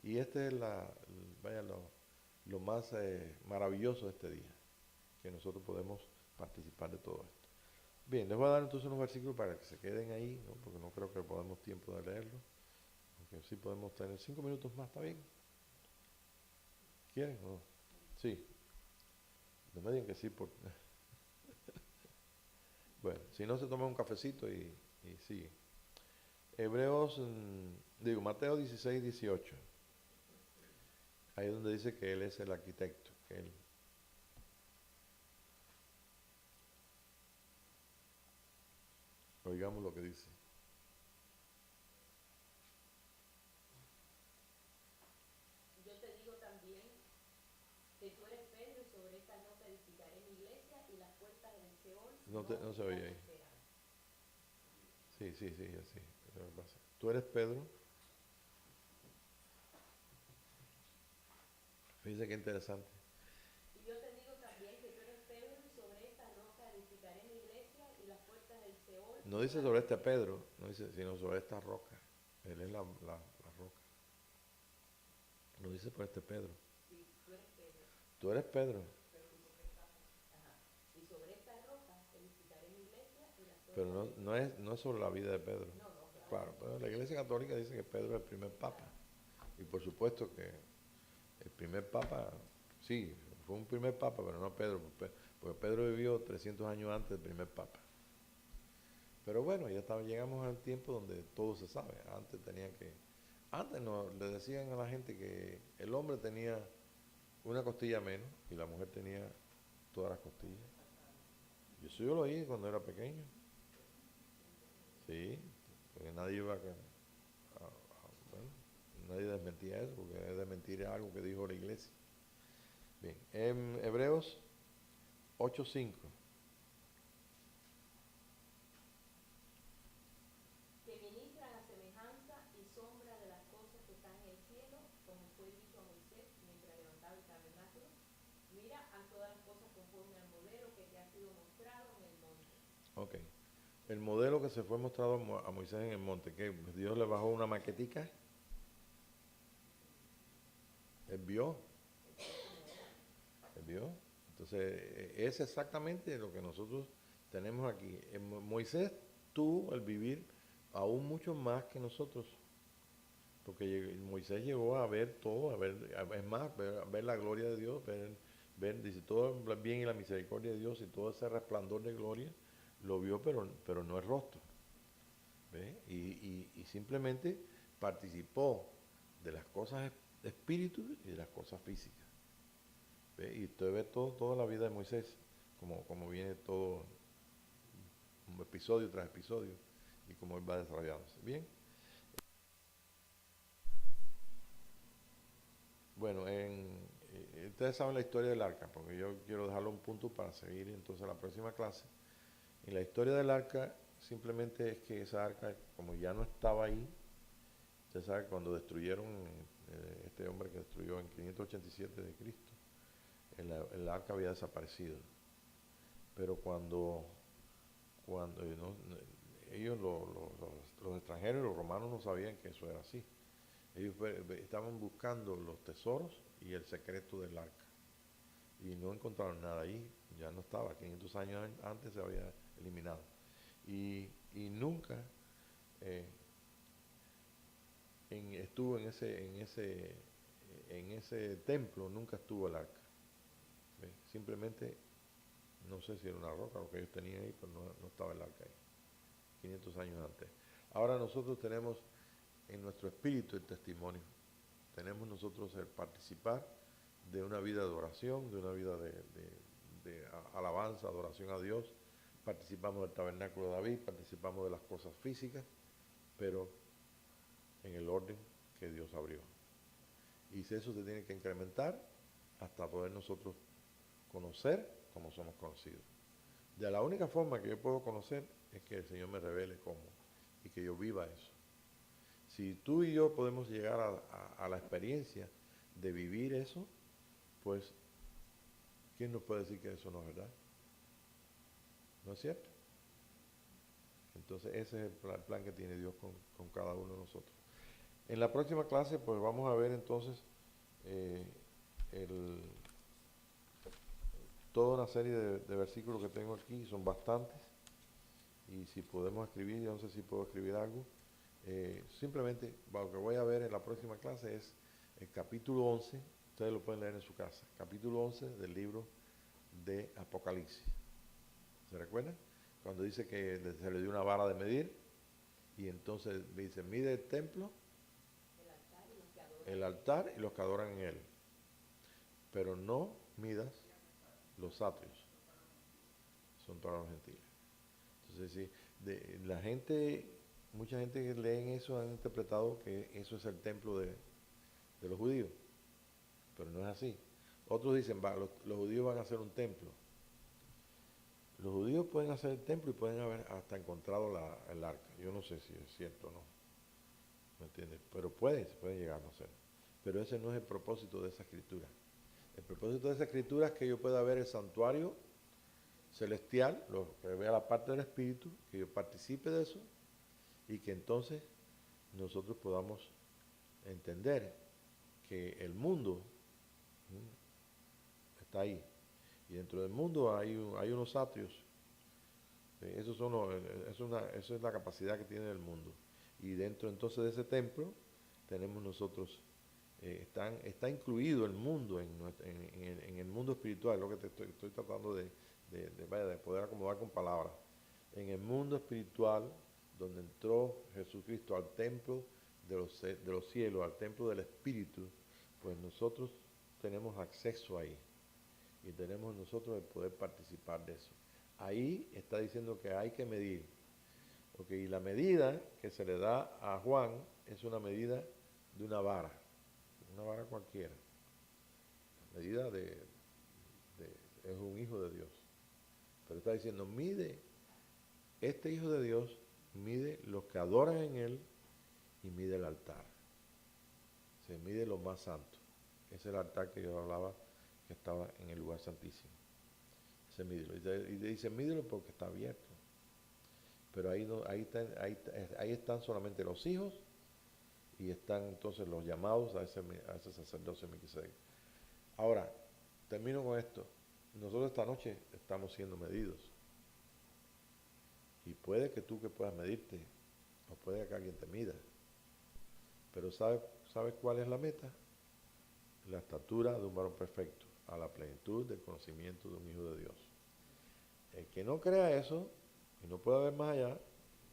Y este es lo más maravilloso de este día, que nosotros podemos participar de todo esto. Bien, les voy a dar entonces unos versículos para que se queden ahí, ¿no? Porque no creo que podamos tiempo de leerlo, aunque sí podemos tener 5 minutos más, ¿está bien? ¿Quieren o no? Sí, no me digan que sí. Bueno, si no se toma un cafecito y sigue. Mateo 16, 18. Ahí es donde dice que Él es el arquitecto, que Él. Oigamos lo que dice. Yo te digo también que tú eres Pedro y sobre esta roca edificaré mi iglesia y las puertas del Seol No se oye ahí. prevalecerán. Sí, así. Tú eres Pedro. Fíjense qué interesante. Y yo te digo también que tú eres Pedro y sobre esta roca edificaré mi iglesia y las puertas del Seol. No dice sobre este Pedro, no dice, sino sobre esta roca. Él es la roca. No dice por este Pedro. Sí, tú eres Pedro. Tú eres Pedro. Ajá. Y sobre esta roca edificaré mi iglesia y las puertas. Pero no es sobre la vida de Pedro. No, Claro, pero la Iglesia Católica dice que Pedro es el primer papa. Y por supuesto que el primer papa, sí, fue un primer papa, pero no Pedro, porque Pedro vivió 300 años antes del primer papa. Pero bueno, llegamos al tiempo donde todo se sabe. Antes le decían a la gente que el hombre tenía una costilla menos y la mujer tenía todas las costillas. Yo lo oí cuando era pequeño. Sí, porque nadie iba bueno, nadie desmentía eso, porque es desmentir algo que dijo la iglesia. Bien, en Hebreos 8:5. que ministran a semejanza y sombra de las cosas que están en el cielo, como fue dicho a Moisés mientras levantaba el tabernáculo. Mira, haz todas las cosas conforme al modelo que te ha sido mostrado en el monte. Ok. el modelo que se fue mostrado a Moisés en el monte, que Dios le bajó una maquetica, él vio, él vio. Entonces, es exactamente lo que nosotros tenemos aquí. Moisés tuvo el vivir aún mucho más que nosotros, porque Moisés llegó a ver todo, es más, ver la gloria de Dios, dice, todo el bien y la misericordia de Dios y todo ese resplandor de gloria, lo vio, pero no el rostro. ¿Ve? Y simplemente participó de las cosas de espíritu y de las cosas físicas. ¿Ve? Y usted ve toda la vida de Moisés, como viene todo, un episodio tras episodio, y cómo él va desarrollándose. Bien. Bueno, ustedes saben la historia del arca, porque yo quiero dejarlo un punto para seguir entonces la próxima clase. En la historia del arca, simplemente es que esa arca, como ya no estaba ahí, usted sabe, cuando destruyeron, este hombre que destruyó en 587 de Cristo, el arca había desaparecido. Pero cuando ellos, los extranjeros y los romanos no sabían que eso era así. Ellos estaban buscando los tesoros y el secreto del arca. Y no encontraron nada ahí, ya no estaba, 500 años antes se había eliminado. Y nunca estuvo en ese templo, nunca estuvo el arca. ¿Ve? Simplemente, no sé si era una roca lo que ellos tenían ahí, pero no estaba el arca ahí, 500 años antes. Ahora nosotros tenemos en nuestro espíritu el testimonio. Tenemos nosotros el participar de una vida de oración, de una vida de alabanza, adoración a Dios. Participamos del tabernáculo de David, participamos de las cosas físicas, pero en el orden que Dios abrió. Y eso se tiene que incrementar hasta poder nosotros conocer como somos conocidos. De la única forma que yo puedo conocer es que el Señor me revele cómo y que yo viva eso. Si tú y yo podemos llegar a la experiencia de vivir eso, pues, ¿quién nos puede decir que eso no es verdad? ¿No es cierto? Entonces ese es el plan que tiene Dios con cada uno de nosotros. En la próxima clase, pues vamos a ver entonces toda una serie de versículos que tengo aquí, son bastantes, y si podemos escribir, yo no sé si puedo escribir algo. Simplemente lo que voy a ver en la próxima clase es el capítulo 11, ustedes lo pueden leer en su casa, capítulo 11 del libro de Apocalipsis. ¿Se recuerdan? Cuando dice que se le dio una vara de medir y entonces dice, mide el templo, el altar y los que adoran en él, pero no midas los atrios, son para los gentiles. Entonces, sí, mucha gente que lee eso han interpretado que eso es el templo de los judíos, pero no es así. Otros dicen, los judíos van a hacer un templo. Los judíos pueden hacer el templo y pueden haber hasta encontrado el arca. Yo no sé si es cierto o no, ¿me entiendes? Pero se puede llegar a hacer. Pero ese no es el propósito de esa escritura. El propósito de esa escritura es que yo pueda ver el santuario celestial, que vea la parte del espíritu, que yo participe de eso y que entonces nosotros podamos entender que el mundo está ahí y dentro del mundo hay unos atrios. Eso es la capacidad que tiene el mundo, y dentro entonces de ese templo tenemos nosotros, está incluido el mundo en el mundo espiritual, lo que estoy tratando de poder acomodar con palabras. En el mundo espiritual, donde entró Jesucristo al templo de los cielos, al templo del Espíritu, pues nosotros tenemos acceso ahí y tenemos nosotros el poder participar de eso. Ahí está diciendo que hay que medir. Y la medida que se le da a Juan es una medida de una vara cualquiera. La medida es un hijo de Dios. Pero está diciendo, mide, este hijo de Dios mide los que adoran en él y mide el altar. Se mide lo más santo. Es el altar que yo hablaba, que estaba en el lugar santísimo. Se mídelo. Y dice, mídelo porque está abierto. Pero ahí, no, ahí están solamente los hijos y están entonces los llamados a ese sacerdocio de Melquisedec. Ahora, termino con esto. Nosotros esta noche estamos siendo medidos. Y puede que tú que puedas medirte, o puede que alguien te mida. Pero ¿sabes cuál es la meta? La estatura de un varón perfecto, a la plenitud del conocimiento de un hijo de Dios. El que no crea eso, y no pueda ver más allá,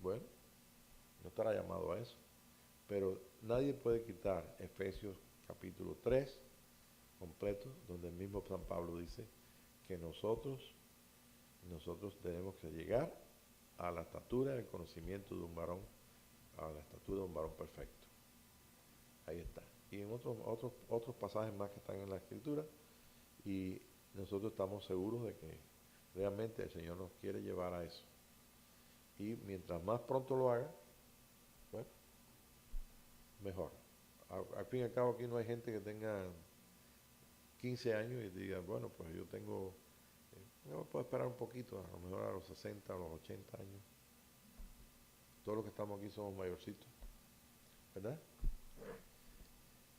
bueno, no estará llamado a eso. Pero nadie puede quitar Efesios capítulo 3 completo, donde el mismo San Pablo dice que nosotros tenemos que llegar a la estatura del conocimiento de un varón, a la estatura de un varón perfecto. Ahí está. Y en otros pasajes más que están en la Escritura, y nosotros estamos seguros de que realmente el Señor nos quiere llevar a eso. Y mientras más pronto lo haga, bueno, mejor. Al fin y al cabo aquí no hay gente que tenga 15 años y diga, bueno, pues yo tengo, no puedo esperar un poquito, a lo mejor a los 60, a los 80 años. Todos los que estamos aquí somos mayorcitos, ¿verdad?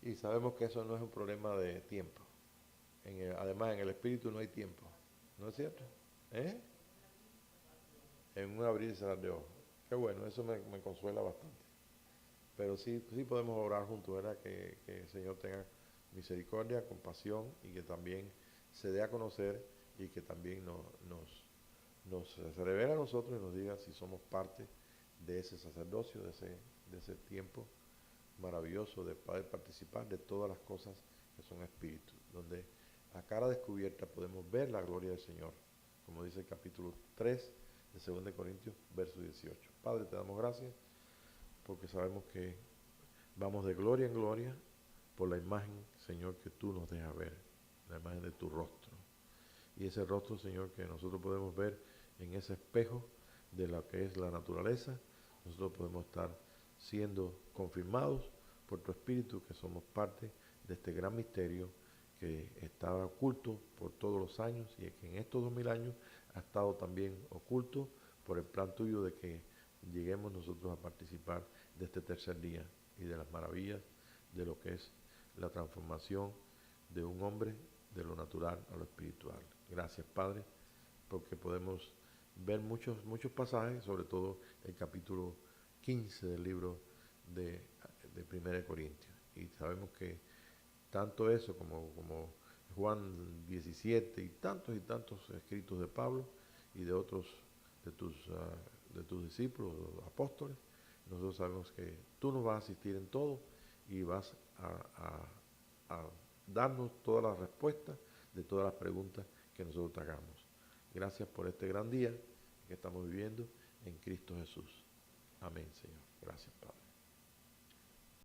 Y sabemos que eso no es un problema de tiempo. Además, en el espíritu no hay tiempo. ¿No es cierto? En un abrir y cerrar de ojos. Qué bueno, eso me consuela bastante. Pero sí podemos orar juntos, ¿verdad? Que el Señor tenga misericordia, compasión y que también se dé a conocer y que también nos revele a nosotros y nos diga si somos parte de ese sacerdocio, de ese tiempo maravilloso de poder participar de todas las cosas que son espíritu, donde a cara descubierta podemos ver la gloria del Señor, como dice el capítulo 3 de 2 Corintios, verso 18. Padre, te damos gracias porque sabemos que vamos de gloria en gloria por la imagen, Señor, que tú nos dejas ver, la imagen de tu rostro. Y ese rostro, Señor, que nosotros podemos ver en ese espejo de lo que es la naturaleza, nosotros podemos estar siendo confirmados por tu Espíritu que somos parte de este gran misterio que estaba oculto por todos los años y que en estos 2000 años ha estado también oculto por el plan tuyo de que lleguemos nosotros a participar de este tercer día y de las maravillas de lo que es la transformación de un hombre de lo natural a lo espiritual. Gracias, Padre, porque podemos ver muchos pasajes, sobre todo el capítulo 15 del libro de 1 Corintios. Y sabemos que tanto eso como Juan 17 y tantos escritos de Pablo y de otros de tus discípulos, los apóstoles, nosotros sabemos que tú nos vas a asistir en todo y vas a darnos todas las respuestas de todas las preguntas que nosotros te hagamos. Gracias por este gran día que estamos viviendo en Cristo Jesús. Amén, Señor. Gracias.